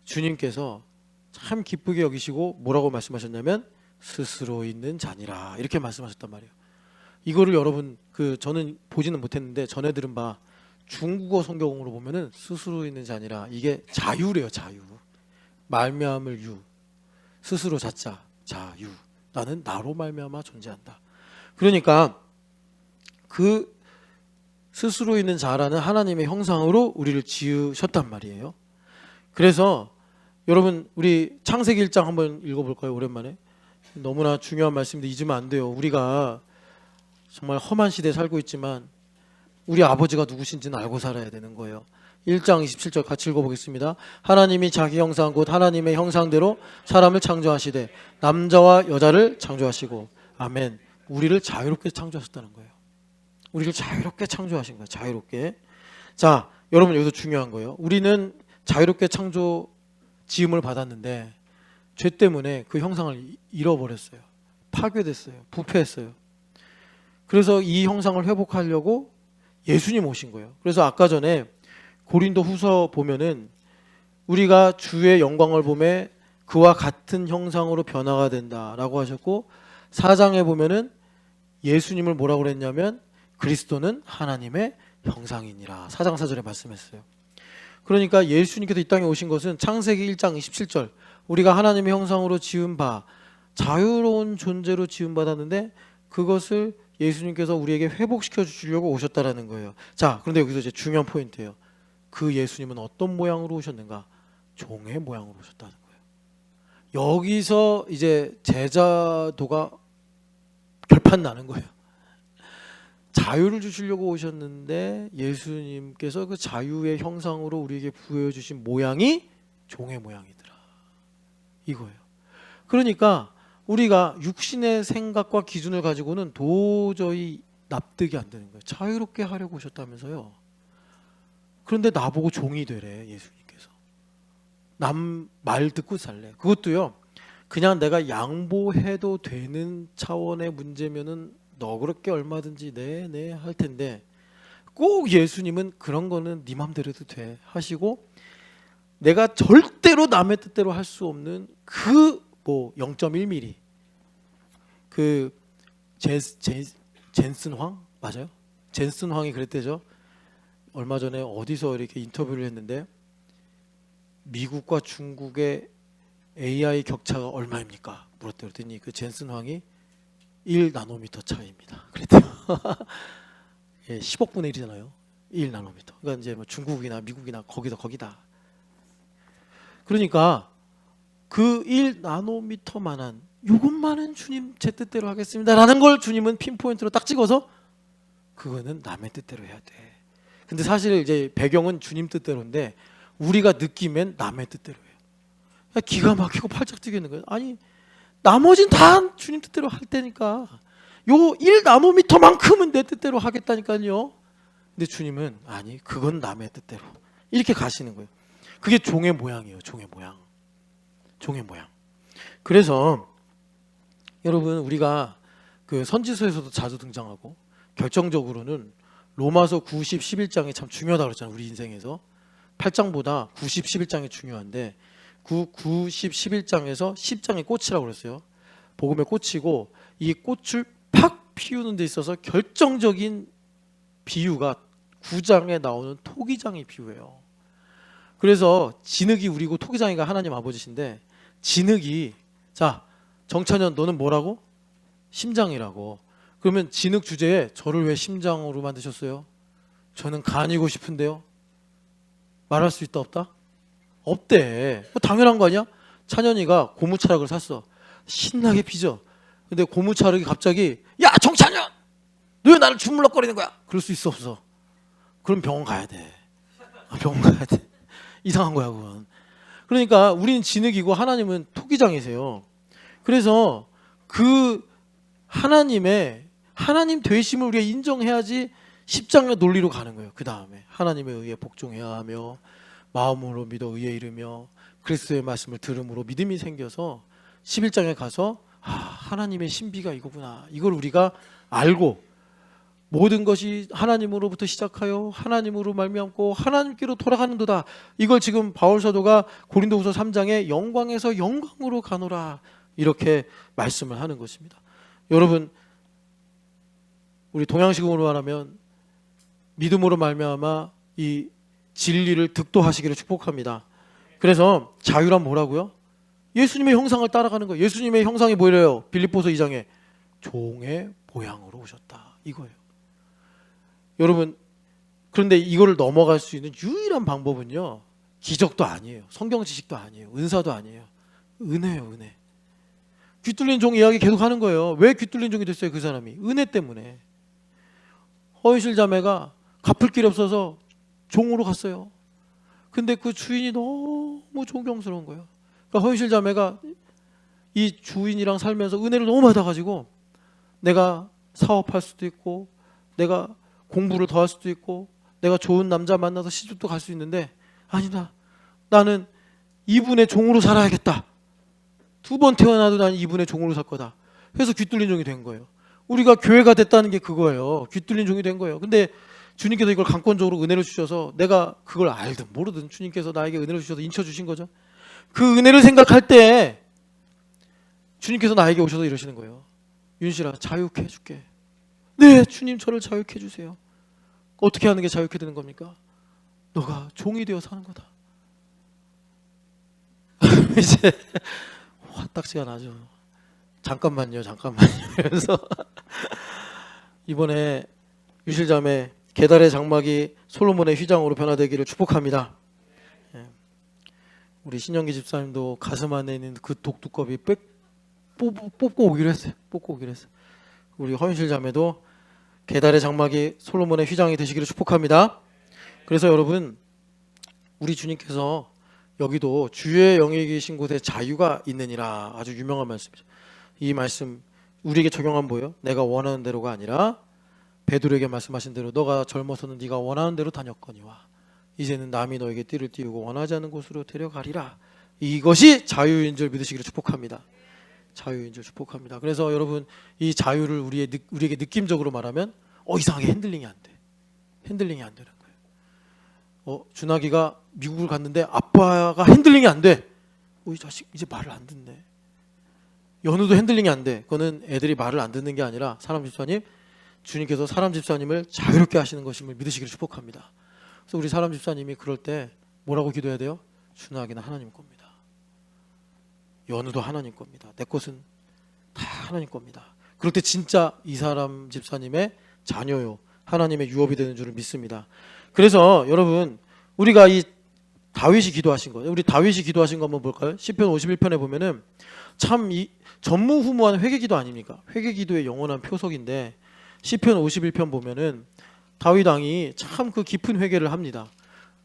주님께서 참 기쁘게 여기시고 뭐라고 말씀하셨냐면 스스로 있는 자니라, 이렇게 말씀하셨단 말이에요. 이거를 여러분, 저는 보지는 못했는데 전해 들은 바 중국어 성경으로 보면은 스스로 있는 자니라, 이게 자유래요. 자유. 말미암을 유, 스스로 자자, 자유. 나는 나로 말미암아 존재한다. 그러니까 그 스스로 있는 자라는 하나님의 형상으로 우리를 지으셨단 말이에요. 그래서 여러분, 우리 창세기 1장 한번 읽어볼까요? 오랜만에. 너무나 중요한 말씀인데 잊으면 안 돼요. 우리가 정말 험한 시대에 살고 있지만 우리 아버지가 누구신지는 알고 살아야 되는 거예요. 1장 27절 같이 읽어보겠습니다. 하나님이 자기 형상 곧 하나님의 형상대로 사람을 창조하시되 남자와 여자를 창조하시고, 아멘. 우리를 자유롭게 창조하셨다는 거예요. 우리를 자유롭게 창조하신 거예요. 자유롭게. 자, 여러분, 여기서 중요한 거예요. 우리는 자유롭게 창조 지음을 받았는데 죄 때문에 그 형상을 잃어버렸어요. 파괴됐어요. 부패했어요. 그래서 이 형상을 회복하려고 예수님 오신 거예요. 그래서 아까 전에 고린도 후서 보면은 우리가 주의 영광을 보매 그와 같은 형상으로 변화가 된다라고 하셨고, 4장에 보면은 예수님을 뭐라고 그랬냐면 그리스도는 하나님의 형상이니라, 4장 4절에 말씀했어요. 그러니까 예수님께서 이 땅에 오신 것은 창세기 1장 27절, 우리가 하나님의 형상으로 지은 바 자유로운 존재로 지음 받았는데 그것을 예수님께서 우리에게 회복시켜 주시려고 오셨다라는 거예요. 자, 그런데 여기서 이제 중요한 포인트예요. 그 예수님은 어떤 모양으로 오셨는가? 종의 모양으로 오셨다는 거예요. 여기서 이제 제자도가 결판 나는 거예요. 자유를 주시려고 오셨는데 예수님께서 그 자유의 형상으로 우리에게 부여해 주신 모양이 종의 모양이더라, 이거예요. 그러니까 우리가 육신의 생각과 기준을 가지고는 도저히 납득이 안 되는 거예요. 자유롭게 하려고 오셨다면서요. 그런데 나보고 종이 되래, 예수님께서. 남 말 듣고 살래. 그것도요, 그냥 내가 양보해도 되는 차원의 문제면은 너그럽게 얼마든지 네 할 텐데, 꼭 예수님은 그런 거는 네 맘대로 해도 돼 하시고, 내가 절대로 남의 뜻대로 할 수 없는 그 0.1mm 그 젠슨 황 맞아요? 젠슨 황이 그랬대죠. 얼마 전에 어디서 이렇게 인터뷰를 했는데 미국과 중국의 AI 격차가 얼마입니까? 물었대요. 그랬더니 그 젠슨 황이 1나노미터 차이입니다. 그랬대요. 예, 10억분의 1이잖아요. 1나노미터. 그러니까 이제 뭐 중국이나 미국이나 거기다. 그러니까 그 1나노미터만한 요것만은 주님 제 뜻대로 하겠습니다라는 걸 주님은 핀포인트로 딱 찍어서 그거는 남의 뜻대로 해야 돼. 근데 사실 이제 배경은 주님 뜻대로인데 우리가 느끼면 남의 뜻대로 해요. 기가 막히고 팔짝 뛰겠는 거예요. 아니, 나머진 다 주님 뜻대로 할 테니까 요 1나노미터만큼은 내 뜻대로 하겠다니까요. 근데 주님은 아니, 그건 남의 뜻대로, 이렇게 가시는 거예요. 그게 종의 모양이에요. 종의 모양. 그래서 여러분, 우리가 그 선지서에서도 자주 등장하고 결정적으로는 로마서 9, 10, 11장이 참 중요하다고 그랬잖아요. 우리 인생에서 8장보다 9, 10, 11장이 중요한데 9, 10, 11장에서 10장이 꽃이라고 그랬어요. 복음의 꽃이고 이 꽃을 팍 피우는 데 있어서 결정적인 비유가 9장에 나오는 토기장의 비유예요. 그래서 진흙이 우리고 토기장이가 하나님 아버지신데 진흙이, 자, 정찬현 너는 뭐라고? 심장이라고. 그러면 진흙 주제에 저를 왜 심장으로 만드셨어요? 저는 간이고 싶은데요. 말할 수 있다 없다? 없대. 당연한 거 아니야? 찬현이가 고무차락을 샀어. 신나게 빚어. 근데 고무차락이 갑자기 야 정찬현! 너 왜 나를 주물럭거리는 거야? 그럴 수 있어 없어? 그럼 병원 가야 돼. 병원 가야 돼. 이상한 거야 그건. 그러니까 우리는 진흙이고 하나님은 토기장이세요. 그래서 그 하나님 되심을 우리가 인정해야지 십자가 논리로 가는 거예요. 그 다음에 하나님에 의해 복종해야 하며 마음으로 믿어 의에 이르며 그리스도의 말씀을 들음으로 믿음이 생겨서 11장에 가서 하나님의 신비가 이거구나. 이걸 우리가 알고 모든 것이 하나님으로부터 시작하여 하나님으로 말미암고 하나님께로 돌아가는도다. 이걸 지금 바울 사도가 고린도후서 3장에 영광에서 영광으로 가노라 이렇게 말씀을 하는 것입니다. 여러분 우리 동양식으로 말하면 믿음으로 말미암아 이 진리를 득도하시기를 축복합니다. 그래서 자유란 뭐라고요? 예수님의 형상을 따라가는 거예요. 예수님의 형상이 뭐래요? 빌립보서 2장에 종의 모양으로 오셨다 이거예요. 여러분 그런데 이거를 넘어갈 수 있는 유일한 방법은요, 기적도 아니에요, 성경 지식도 아니에요, 은사도 아니에요. 은혜예요. 은혜. 귀뚫린 종 이야기 계속 하는 거예요. 왜 귀뚫린 종이 됐어요? 그 사람이 은혜 때문에. 허이실 자매가 갚을 길이 없어서 종으로 갔어요. 근데 그 주인이 너무 존경스러운 거예요. 그러니까 허이실 자매가 이 주인이랑 살면서 은혜를 너무 받아가지고 내가 사업할 수도 있고 내가 공부를 더 할 수도 있고 내가 좋은 남자 만나서 시집도 갈 수 있는데 아니다, 나는 이분의 종으로 살아야겠다. 2번 태어나도 난 이분의 종으로 살 거다. 그래서 귀뚫린 종이 된 거예요. 우리가 교회가 됐다는 게 그거예요. 귀뚫린 종이 된 거예요. 근데 주님께서 이걸 강권적으로 은혜를 주셔서 내가 그걸 알든 모르든 주님께서 나에게 은혜를 주셔서 인쳐 주신 거죠. 그 은혜를 생각할 때 주님께서 나에게 오셔서 이러시는 거예요. 윤실아, 자유케 해줄게. 네, 주님 저를 자유케 해주세요. 어떻게 하는 게 자유케 되는 겁니까? 너가 종이 되어 사는 거다. 이제 화딱지가 나죠. 잠깐만요. 그래서 이번에 유실자매 계달의 장막이 솔로몬의 휘장으로 변화되기를 축복합니다. 우리 신영기 집사님도 가슴 안에 있는 그 독두꺼비 뽑고 오기로 했어요. 우리 허윤실 자매도 계달의 장막이 솔로몬의 휘장이 되시기를 축복합니다. 그래서 여러분, 우리 주님께서 여기도 주의 영이 계신 곳에 자유가 있느니라, 아주 유명한 말씀이죠. 이 말씀 우리에게 적용하면 뭐예요? 내가 원하는 대로가 아니라 베드로에게 말씀하신 대로 너가 젊어서는 네가 원하는 대로 다녔거니와 이제는 남이 너에게 띠를 띄우고 원하지 않는 곳으로 데려가리라. 이것이 자유인 줄 믿으시기를 축복합니다. 자유인 줄 축복합니다. 그래서 여러분, 이 자유를 우리에게 느낌적으로 말하면 이상하게 핸들링이 안 되는 거예요. 준하기가 미국을 갔는데 아빠가 핸들링이 안 돼. 이 자식 이제 말을 안 듣네. 연우도 핸들링이 안 돼. 그거는 애들이 말을 안 듣는 게 아니라 사람 집사님, 주님께서 사람 집사님을 자유롭게 하시는 것임을 믿으시기를 축복합니다. 그래서 우리 사람 집사님이 그럴 때 뭐라고 기도해야 돼요? 준하기는 하나님 겁니다. 연우도 하나님 겁니다. 내 것은 다 하나님 겁니다. 그럴 때 진짜 이 사람 집사님의 자녀요, 하나님의 유업이 되는 줄을 믿습니다. 그래서 여러분, 우리가 이 다윗이 기도하신 거예요. 우리 다윗이 기도하신 거 한번 볼까요? 시편 51편에 보면은 참 이 전무후무한 회개기도 아닙니까? 회개기도의 영원한 표석인데 시편 51편 보면은 다윗 왕이 참 그 깊은 회개를 합니다.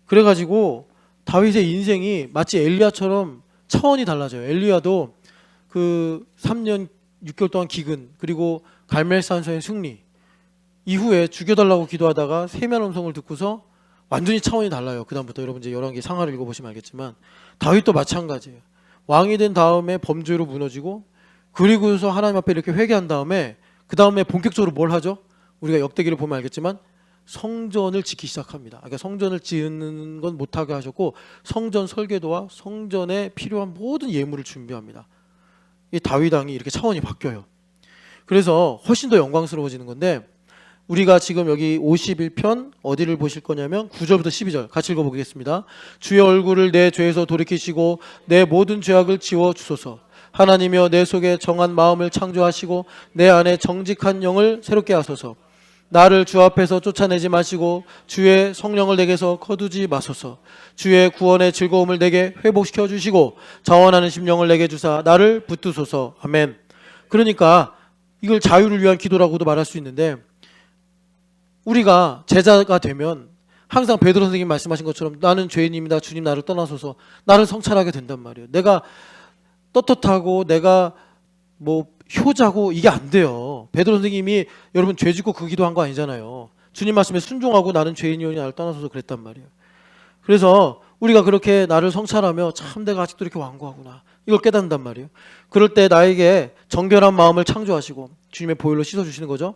그래가지고 다윗의 인생이 마치 엘리야처럼 차원이 달라져요. 엘리야도 그 3년 6개월 동안 기근, 그리고 갈멜산소의 승리 이후에 죽여달라고 기도하다가 세면 음성을 듣고서 완전히 차원이 달라요. 그 다음부터 여러분 이제 열왕기 상하를 읽어보시면 알겠지만 다윗도 마찬가지예요. 왕이 된 다음에 범죄로 무너지고 그리고서 하나님 앞에 이렇게 회개한 다음에 그 다음에 본격적으로 뭘 하죠? 우리가 역대기를 보면 알겠지만 성전을 짓기 시작합니다. 그러니까 성전을 짓는 건 못하게 하셨고 성전 설계도와 성전에 필요한 모든 예물을 준비합니다. 이 다윗 왕이 이렇게 차원이 바뀌어요. 그래서 훨씬 더 영광스러워지는 건데, 우리가 지금 여기 51편 어디를 보실 거냐면 9절부터 12절 같이 읽어보겠습니다. 주의 얼굴을 내 죄에서 돌이키시고 내 모든 죄악을 지워 주소서. 하나님이여 내 속에 정한 마음을 창조하시고 내 안에 정직한 영을 새롭게 하소서. 나를 주 앞에서 쫓아내지 마시고 주의 성령을 내게서 거두지 마소서. 주의 구원의 즐거움을 내게 회복시켜 주시고 자원하는 심령을 내게 주사 나를 붙드소서. 아멘. 그러니까 이걸 자유를 위한 기도라고도 말할 수 있는데, 우리가 제자가 되면 항상 베드로 선생님이 말씀하신 것처럼 나는 죄인입니다. 주님 나를 떠나소서. 나를 성찰하게 된단 말이에요. 내가 떳떳하고 내가 뭐 효자고 이게 안 돼요. 베드로 선생님이 여러분 죄 짓고 그 기도한 거 아니잖아요. 주님 말씀에 순종하고 나는 죄인이오니 나를 떠나소서 그랬단 말이에요. 그래서 우리가 그렇게 나를 성찰하며 참 내가 아직도 이렇게 완고하구나 이걸 깨닫는단 말이에요. 그럴 때 나에게 정결한 마음을 창조하시고 주님의 보혈로 씻어주시는 거죠.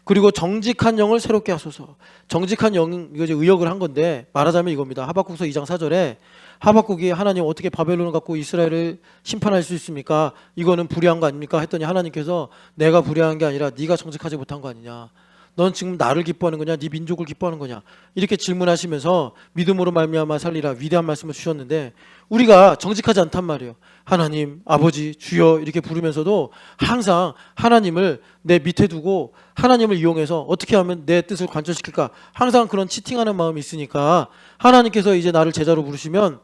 그리고 정직한 영을 새롭게 하소서. 정직한 영, 이거 이제 의역을 한 건데 말하자면 이겁니다. 하박국서 2장 4절에 하박국이 하나님 어떻게 바벨론을 갖고 이스라엘을 심판할 수 있습니까? 이거는 불의한 거 아닙니까? 했더니 하나님께서 내가 불의한 게 아니라 네가 정직하지 못한 거 아니냐. 넌 지금 나를 기뻐하는 거냐? 네 민족을 기뻐하는 거냐? 이렇게 질문하시면서 믿음으로 말미암아 살리라 위대한 말씀을 주셨는데, 우리가 정직하지 않단 말이에요. 하나님, 아버지, 주여 이렇게 부르면서도 항상 하나님을 내 밑에 두고 하나님을 이용해서 어떻게 하면 내 뜻을 관철시킬까? 항상 그런 치팅하는 마음이 있으니까 하나님께서 이제 나를 제자로 부르시면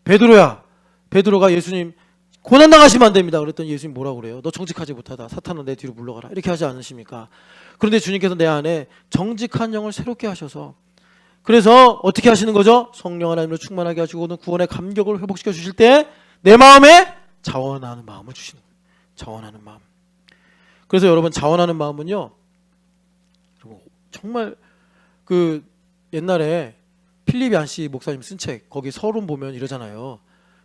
베드로야, 베드로가 예수님 고난 당하시면 안 됩니다. 그랬더니 예수님 뭐라고 그래요? 너 정직하지 못하다. 사탄은 내 뒤로 물러가라. 이렇게 하지 않으십니까? 그런데 주님께서 내 안에 정직한 영을 새롭게 하셔서, 그래서 어떻게 하시는 거죠? 성령 하나님으로 충만하게 하시고는 구원의 감격을 회복시켜 주실 때 내 마음에 자원하는 마음을 주시는 거예요. 자원하는 마음. 그래서 여러분 자원하는 마음은요, 정말 그 옛날에 필립 얀시 목사님 쓴 책 거기 서론 보면 이러잖아요.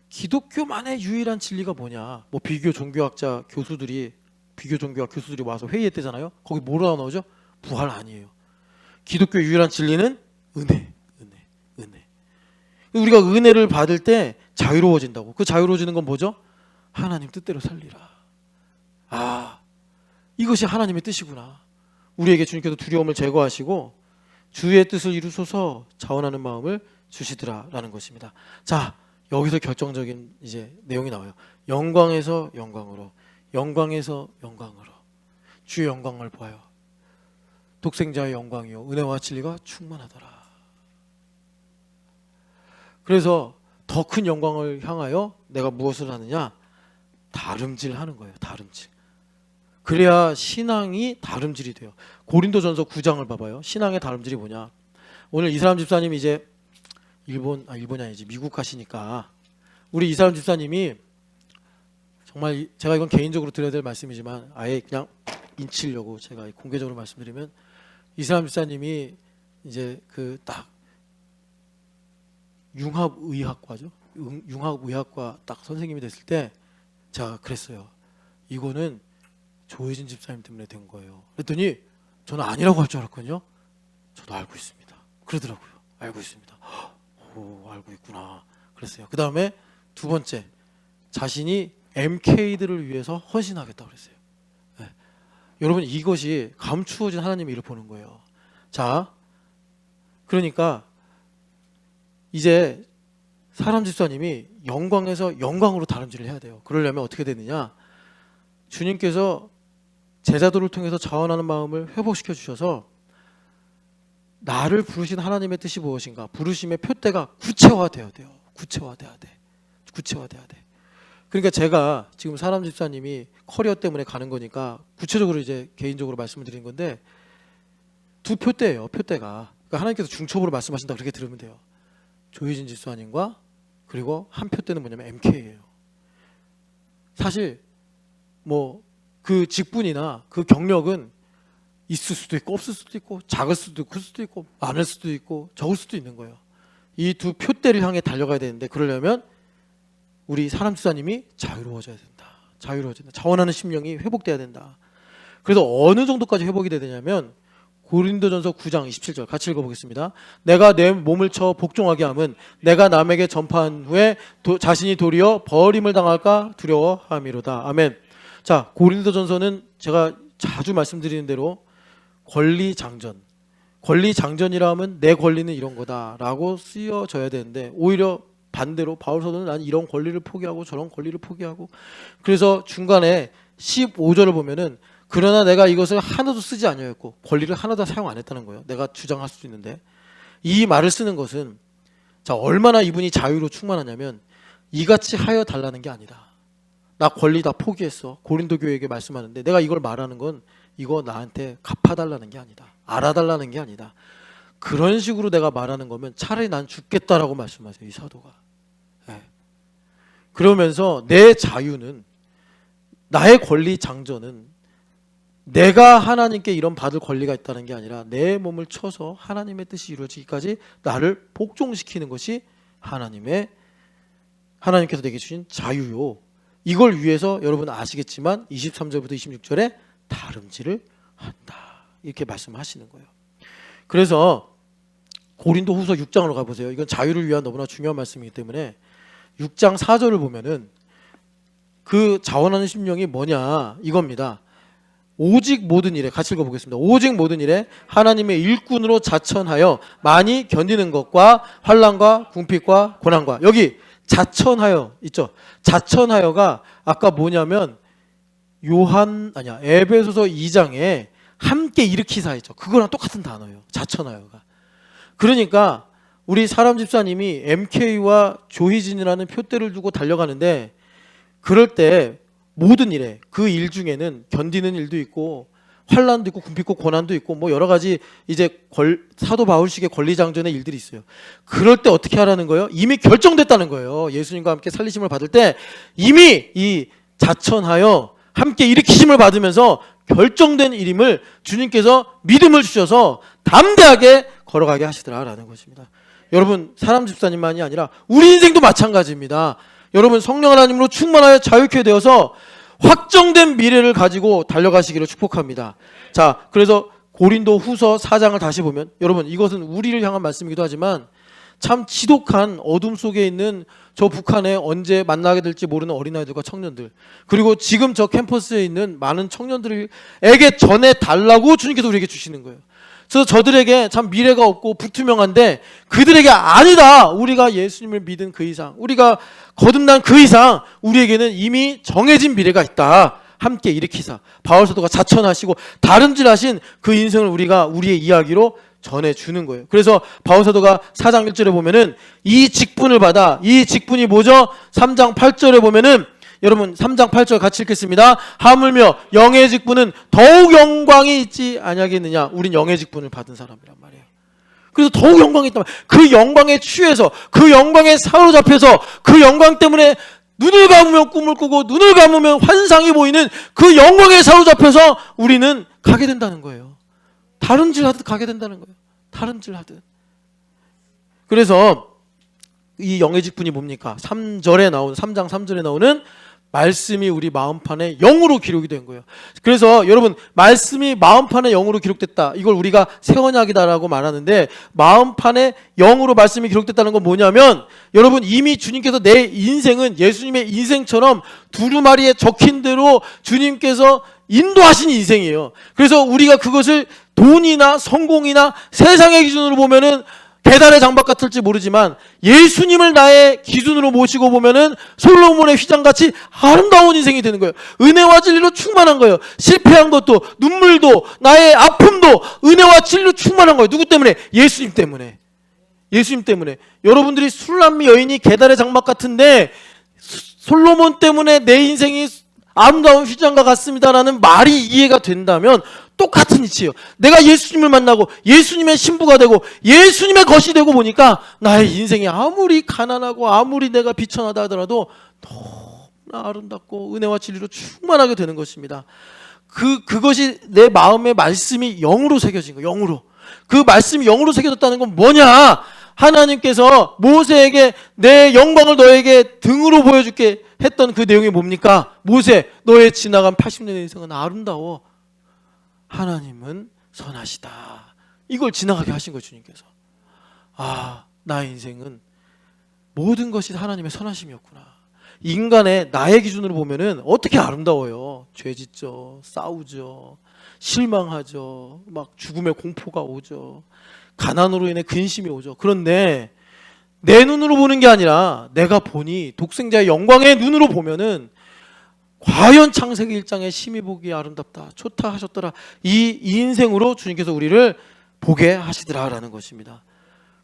기독교만의 유일한 진리가 뭐냐? 뭐 비교 종교학 교수들이 와서 회의했대잖아요. 거기 뭐로 나오죠? 부활 아니에요. 기독교 유일한 진리는 은혜. 우리가 은혜를 받을 때 자유로워진다고. 그 자유로워지는 건 뭐죠? 하나님 뜻대로 살리라. 아, 이것이 하나님의 뜻이구나. 우리에게 주님께서 두려움을 제거하시고 주의 뜻을 이루소서 자원하는 마음을 주시더라라는 것입니다. 자, 여기서 결정적인 이제 내용이 나와요. 영광에서 영광으로, 영광에서 영광으로 주의 영광을 보아요. 독생자의 영광이요 은혜와 진리가 충만하더라. 그래서 더 큰 영광을 향하여 내가 무엇을 하느냐? 다름질하는 거예요. 다름질. 그래야 신앙이 다름질이 돼요. 고린도전서 9장을 봐봐요. 신앙의 다름질이 뭐냐? 오늘 이사람 집사님이 이제 일본이 아니지 미국 가시니까 우리 이사람 집사님이 정말 제가 이건 개인적으로 드려야 될 말씀이지만 아예 그냥 인치려고 제가 공개적으로 말씀드리면, 이사람 집사님이 이제 그 딱 융합의학과죠. 융합의학과 딱 선생님이 됐을 때 제가 그랬어요. 이거는 조혜진 집사님 때문에 된 거예요. 그랬더니 저는 아니라고 할 줄 알았거든요. 저도 알고 있습니다. 그러더라고요. 알고 있습니다. 오, 알고 있구나. 그랬어요. 그 다음에 두 번째, 자신이 MK들을 위해서 헌신하겠다고 그랬어요. 네. 여러분 이것이 감추어진 하나님의 일을 보는 거예요. 자, 그러니까 이제 사람 집사님이 영광에서 영광으로 다름질을 해야 돼요. 그러려면 어떻게 되느냐? 주님께서 제자들을 통해서 자원하는 마음을 회복시켜 주셔서 나를 부르신 하나님의 뜻이 무엇인가? 부르심의 표대가 구체화돼야 돼요. 구체화돼야 돼. 그러니까 제가 지금 사람 집사님이 커리어 때문에 가는 거니까 구체적으로 이제 개인적으로 말씀을 드리는 건데, 두 표대예요. 표대가. 그러니까 하나님께서 중첩으로 말씀하신다 그렇게 들으면 돼요. 조혜진 집사님과 그리고 한 표대는 뭐냐면 MK예요. 사실 뭐 그 직분이나 그 경력은 있을 수도 있고 없을 수도 있고 작을 수도 있고 클 수도 있고 많을 수도 있고 적을 수도 있는 거예요. 이 두 표대를 향해 달려가야 되는데, 그러려면 우리 사람 집사님이 자유로워져야 된다. 자원하는 심령이 회복돼야 된다. 그래서 어느 정도까지 회복이 돼야 되냐면 고린도전서 9장 27절 같이 읽어보겠습니다. 내가 내 몸을 쳐 복종하게 함은 내가 남에게 전파한 후에 자신이 도리어 버림을 당할까 두려워함이로다. 아멘. 자, 고린도전서는 제가 자주 말씀드리는 대로 권리장전이라 하면 내 권리는 이런 거다라고 쓰여져야 되는데, 오히려 반대로 바울 사도는 난 이런 권리를 포기하고 저런 권리를 포기하고, 그래서 중간에 15절을 보면은 그러나 내가 이것을 하나도 쓰지 아니하였고, 권리를 하나도 사용 안 했다는 거예요. 내가 주장할 수도 있는데, 이 말을 쓰는 것은 자, 얼마나 이분이 자유로 충만하냐면 이같이 하여 달라는 게 아니다. 나 권리 다 포기했어. 고린도 교회에게 말씀하는데 내가 이걸 말하는 건 이거 나한테 갚아달라는 게 아니다. 알아달라는 게 아니다. 그런 식으로 내가 말하는 거면 차라리 난 죽겠다라고 말씀하세요, 이 사도가. 네. 그러면서 내 자유는, 나의 권리 장전은 내가 하나님께 이런 받을 권리가 있다는 게 아니라 내 몸을 쳐서 하나님의 뜻이 이루어지기까지 나를 복종시키는 것이 하나님께서 내게 주신 자유요. 이걸 위해서 여러분 아시겠지만 23절부터 26절에 다름질을 한다, 이렇게 말씀하시는 거예요. 그래서 고린도 후서 6장으로 가보세요. 이건 자유를 위한 너무나 중요한 말씀이기 때문에 6장 4절을 보면은 그 자원하는 심령이 뭐냐 이겁니다. 오직 모든 일에, 같이 읽어보겠습니다. 오직 모든 일에 하나님의 일꾼으로 자천하여 많이 견디는 것과 환난과 궁핍과 고난과, 여기 자천하여 있죠. 자천하여가 아까 뭐냐면 에베소서 2장에 함께 일으키사 있죠. 그거랑 똑같은 단어예요, 자천하여가. 그러니까 우리 사람 집사님이 MK와 조희진이라는 표대를 두고 달려가는데, 그럴 때 모든 일에, 그 일 중에는 견디는 일도 있고 환난도 있고 궁핍고 고난도 있고 뭐 여러 가지 이제 사도 바울식의 권리장전의 일들이 있어요. 그럴 때 어떻게 하라는 거예요? 이미 결정됐다는 거예요. 예수님과 함께 살리심을 받을 때 이미 이 자천하여 함께 일으키심을 받으면서 결정된 일임을 주님께서 믿음을 주셔서 담대하게 걸어가게 하시더라라는 것입니다. 여러분, 사람 집사님만이 아니라 우리 인생도 마찬가지입니다. 여러분, 성령 하나님으로 충만하여 자유케 되어서 확정된 미래를 가지고 달려가시기를 축복합니다. 자, 그래서 고린도 후서 4장을 다시 보면, 여러분, 이것은 우리를 향한 말씀이기도 하지만 참 지독한 어둠 속에 있는 저 북한에 언제 만나게 될지 모르는 어린아이들과 청년들, 그리고 지금 저 캠퍼스에 있는 많은 청년들에게 전해달라고 주님께서 우리에게 주시는 거예요. 그래서 저들에게 참 미래가 없고 불투명한데, 그들에게 아니다, 우리가 예수님을 믿은 그 이상, 우리가 거듭난 그 이상 우리에게는 이미 정해진 미래가 있다. 함께 일으키사, 바울 사도가 자천하시고 다름질하신 그 인생을 우리가 우리의 이야기로 전해주는 거예요. 그래서 바울 사도가 4장 1절에 보면은 이 직분을 받아, 이 직분이 뭐죠? 3장 8절에 보면은, 여러분 3장 8절 같이 읽겠습니다. 하물며 영의 직분은 더욱 영광이 있지 아니하겠느냐. 우린 영의 직분을 받은 사람이란 말이에요. 그래서 더욱 영광이 있단 말이에요. 그 영광에 취해서, 그 영광에 사로잡혀서, 그 영광 때문에 눈을 감으면 꿈을 꾸고 눈을 감으면 환상이 보이는 그 영광에 사로잡혀서 우리는 가게 된다는 거예요. 다름질하듯 가게 된다는 거예요. 다름질하듯. 그래서 이 영의 직분이 뭡니까? 3장 3절에 나오는 말씀이 우리 마음판에 영으로 기록이 된 거예요. 그래서 여러분, 말씀이 마음판에 영으로 기록됐다, 이걸 우리가 새 언약이다라고 말하는데, 마음판에 영으로 말씀이 기록됐다는 건 뭐냐면, 여러분, 이미 주님께서 내 인생은 예수님의 인생처럼 두루마리에 적힌 대로 주님께서 인도하신 인생이에요. 그래서 우리가 그것을 돈이나 성공이나 세상의 기준으로 보면은 계단의 장박 같을지 모르지만, 예수님을 나의 기준으로 모시고 보면은 솔로몬의 휘장같이 아름다운 인생이 되는 거예요. 은혜와 진리로 충만한 거예요. 실패한 것도, 눈물도, 나의 아픔도 은혜와 진리로 충만한 거예요. 누구 때문에? 예수님 때문에. 예수님 때문에. 여러분들이 술람미 여인이 계단의 장막 같은데 솔로몬 때문에 내 인생이 아름다운 휘장과 같습니다라는 말이 이해가 된다면 똑같은 이치예요. 내가 예수님을 만나고 예수님의 신부가 되고 예수님의 것이 되고 보니까 나의 인생이 아무리 가난하고 아무리 내가 비천하다 하더라도 너무나 아름답고 은혜와 진리로 충만하게 되는 것입니다. 그것이 내 마음의 말씀이 영으로 새겨진 거예요. 영으로. 그 말씀이 영으로 새겨졌다는 건 뭐냐? 하나님께서 모세에게 내 영광을 너에게 등으로 보여줄게 했던 그 내용이 뭡니까? 모세, 너의 지나간 80년의 인생은 아름다워. 하나님은 선하시다. 이걸 지나가게 하신 거예요, 주님께서. 아, 나의 인생은 모든 것이 하나님의 선하심이었구나. 인간의 나의 기준으로 보면은 어떻게 아름다워요. 죄 짓죠, 싸우죠, 실망하죠, 막 죽음의 공포가 오죠, 가난으로 인해 근심이 오죠. 그런데 내 눈으로 보는 게 아니라 내가 보니 독생자의 영광의 눈으로 보면은 과연 창세기 1장에 심히 보기 아름답다 좋다 하셨더라. 이 인생으로 주님께서 우리를 보게 하시더라라는 것입니다.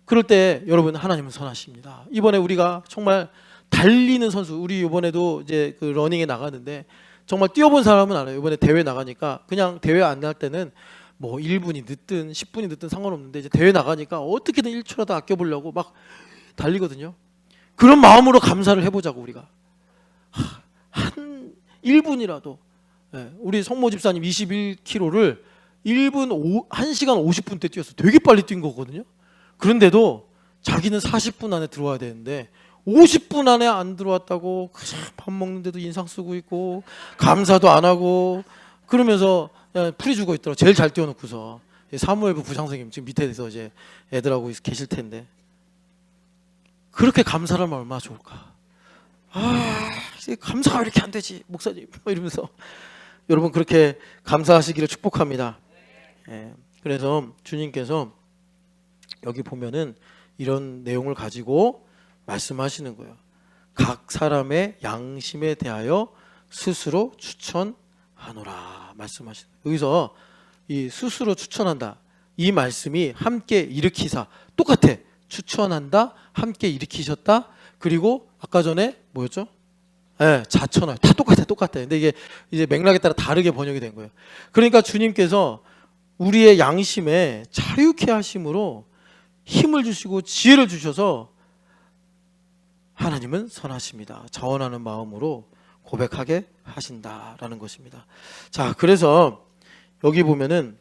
그럴 때 여러분 하나님은 선하십니다. 이번에 우리가 정말 달리는 선수, 우리 이번에도 이제 그 러닝에 나가는데 정말 뛰어본 사람은 알아요. 이번에 대회 나가니까 그냥 대회 안 날 때는 뭐 1분이 늦든 10분이 늦든 상관없는데 이제 대회 나가니까 어떻게든 1초라도 아껴보려고 막 달리거든요. 그런 마음으로 감사를 해보자고 우리가. 한 1분이라도 우리 성모 집사님 21km를 1시간 50분 때 뛰었어. 되게 빨리 뛴 거거든요. 그런데도 자기는 40분 안에 들어와야 되는데 50분 안에 안 들어왔다고 밥 먹는데도 인상 쓰고 있고 감사도 안 하고 그러면서 풀이 주고 있더라고. 제일 잘 뛰어놓고서 사무엘부 부장선생님 지금 밑에서 이제 애들하고 계실 텐데 그렇게 감사를 하면 얼마나 좋을까. 감사가 왜 이렇게 안 되지 목사님 이러면서 여러분 그렇게 감사하시기를 축복합니다. 그래서 주님께서 여기 보면은 이런 내용을 가지고 말씀하시는 거예요. 각 사람의 양심에 대하여 스스로 추천하노라 말씀하시는 거예요. 여기서 이 스스로 추천한다 이 말씀이 함께 일으키사 똑같아. 추천한다 함께 일으키셨다 그리고 아까 전에 뭐였죠? 자천하여 다 똑같아. 근데 이게 이제 맥락에 따라 다르게 번역이 된 거예요. 그러니까 주님께서 우리의 양심에 자유케 하심으로 힘을 주시고 지혜를 주셔서 하나님은 선하십니다. 자원하는 마음으로 고백하게 하신다라는 것입니다. 자, 그래서 여기 보면은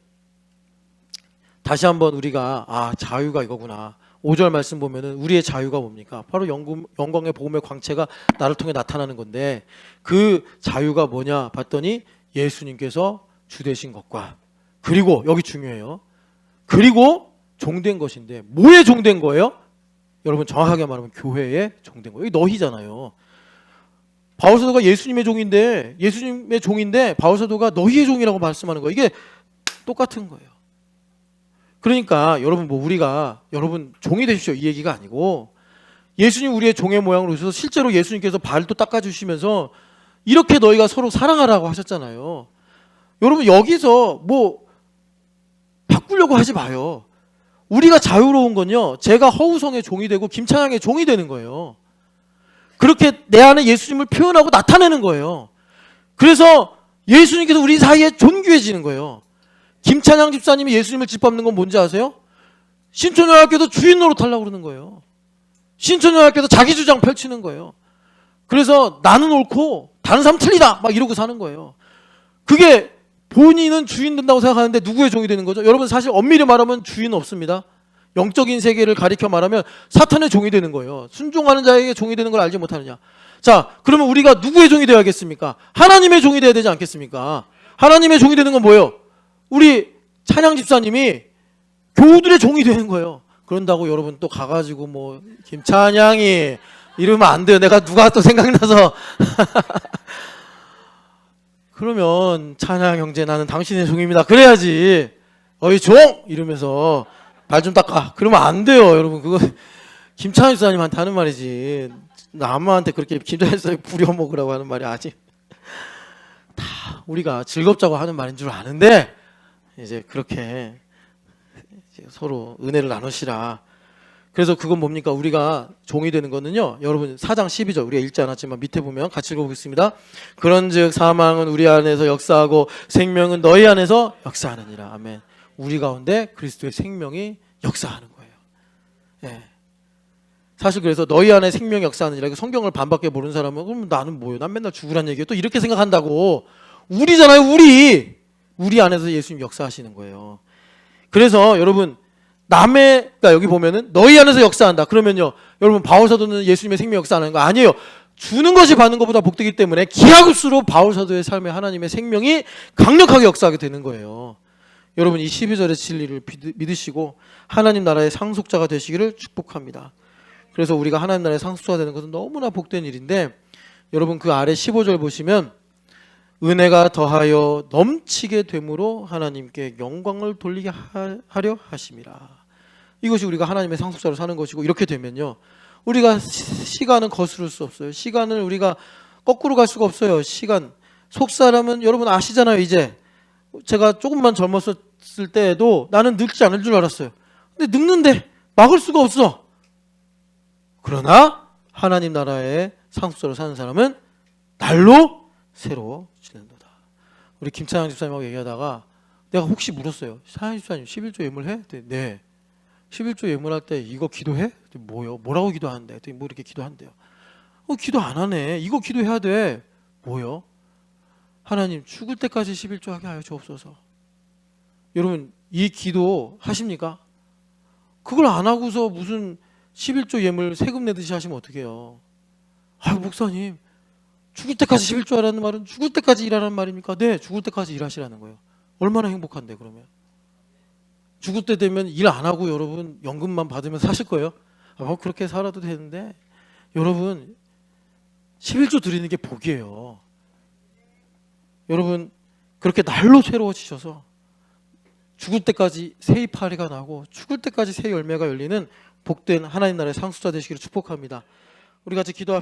다시 한번 우리가 자유가 이거구나. 5절 말씀 보면은 우리의 자유가 뭡니까? 바로 영광의 복음의 광채가 나를 통해 나타나는 건데 그 자유가 뭐냐 봤더니 예수님께서 주 되신 것과 그리고 여기 중요해요. 그리고 종된 것인데 뭐에 종된 거예요? 여러분 정확하게 말하면 교회에 종된 거예요. 이게 너희잖아요. 바울사도가 예수님의 종인데 바울사도가 너희의 종이라고 말씀하는 거예요. 이게 똑같은 거예요. 그러니까 여러분 여러분 종이 되십시오 이 얘기가 아니고 예수님 우리의 종의 모양으로 오셔서 실제로 예수님께서 발도 닦아주시면서 이렇게 너희가 서로 사랑하라고 하셨잖아요. 여러분 여기서 뭐 바꾸려고 하지 마요. 우리가 자유로운 건요 제가 허우성의 종이 되고 김찬양의 종이 되는 거예요. 그렇게 내 안에 예수님을 표현하고 나타내는 거예요. 그래서 예수님께서 우리 사이에 존귀해지는 거예요. 김찬양 집사님이 예수님을 짓밟는 건 뭔지 아세요? 신촌여학교도 주인 노릇하려고 그러는 거예요. 신촌여학교도 자기 주장 펼치는 거예요. 그래서 나는 옳고 다른 사람 틀리다 막 이러고 사는 거예요. 그게 본인은 주인 된다고 생각하는데 누구의 종이 되는 거죠? 여러분 사실 엄밀히 말하면 주인은 없습니다. 영적인 세계를 가리켜 말하면 사탄의 종이 되는 거예요. 순종하는 자에게 종이 되는 걸 알지 못하느냐. 자, 그러면 우리가 누구의 종이 되어야겠습니까? 하나님의 종이 되어야 되지 않겠습니까? 하나님의 종이 되는 건 뭐예요? 우리 찬양 집사님이 교우들의 종이 되는 거예요. 그런다고 여러분 또 가가지고 뭐 김찬양이 이러면 안 돼요. 내가 누가 또 생각나서 그러면 찬양 형제 나는 당신의 종입니다. 그래야지. 어이 종 이러면서 발 좀 닦아. 그러면 안 돼요, 여러분. 그거 김찬양 집사님한테 하는 말이지. 남한테 그렇게 김찬양 집사님 부려먹으라고 하는 말이 아직 다 우리가 즐겁자고 하는 말인 줄 아는데. 이제 그렇게 이제 서로 은혜를 나누시라. 그래서 그건 뭡니까? 우리가 종이 되는 거는요. 여러분 4장 12절 우리가 읽지 않았지만 밑에 보면 같이 읽어보겠습니다. 그런즉 사망은 우리 안에서 역사하고 생명은 너희 안에서 역사하느니라. 아멘. 우리 가운데 그리스도의 생명이 역사하는 거예요. 사실 그래서 너희 안에 생명이 역사하느니라. 성경을 반밖에 모르는 사람은 그럼 나는 뭐예요? 난 맨날 죽으란 얘기예요. 또 이렇게 생각한다고. 우리잖아요. 우리 안에서 예수님 역사하시는 거예요. 그래서 여러분 그러니까 여기 보면은 너희 안에서 역사한다. 그러면요, 여러분 바울사도는 예수님의 생명 역사하는 거 아니에요. 주는 것이 받는 것보다 복되기 때문에 기하급수로 바울사도의 삶에 하나님의 생명이 강력하게 역사하게 되는 거예요. 여러분 이 12절의 진리를 믿으시고 하나님 나라의 상속자가 되시기를 축복합니다. 그래서 우리가 하나님 나라의 상속자가 되는 것은 너무나 복된 일인데 여러분 그 아래 15절 보시면 은혜가 더하여 넘치게 됨으로 하나님께 영광을 돌리게 하려 하심이라. 이것이 우리가 하나님의 상속자로 사는 것이고 이렇게 되면요 우리가 시간은 거스를 수 없어요. 시간을 우리가 거꾸로 갈 수가 없어요. 시간. 속 사람은 여러분 아시잖아요. 이제 제가 조금만 젊었을 때에도 나는 늙지 않을 줄 알았어요. 근데 늙는데 막을 수가 없어. 그러나 하나님 나라의 상속자로 사는 사람은 날로 새로 지낸도다. 우리 김찬양 집사님하고 얘기하다가 내가 혹시 물었어요. 찬양 집사님 11조 예물해? 네. 11조 예물할 때 이거 기도해? 뭐요? 뭐라고 기도하는데? 뭐 이렇게 기도한대요. 기도 안 하네. 이거 기도해야 돼. 뭐요? 하나님 죽을 때까지 11조 하게 하여 주옵소서. 여러분 이 기도 하십니까? 그걸 안 하고서 무슨 11조 예물 세금 내듯이 하시면 어떡해요? 아유 목사님 죽을 때까지 11조 하라는 말은 죽을 때까지 일하라는 말입니까? 네, 죽을 때까지 일하시라는 거예요. 얼마나 행복한데 그러면. 죽을 때 되면 일 안 하고 여러분 연금만 받으면서 사실 거예요. 뭐 그렇게 살아도 되는데 여러분 11조 드리는 게 복이에요. 여러분 그렇게 날로 새로워지셔서 죽을 때까지 새 이파리가 나고 죽을 때까지 새 열매가 열리는 복된 하나님 나라의 상속자 되시기를 축복합니다. 우리 같이 기도합시다.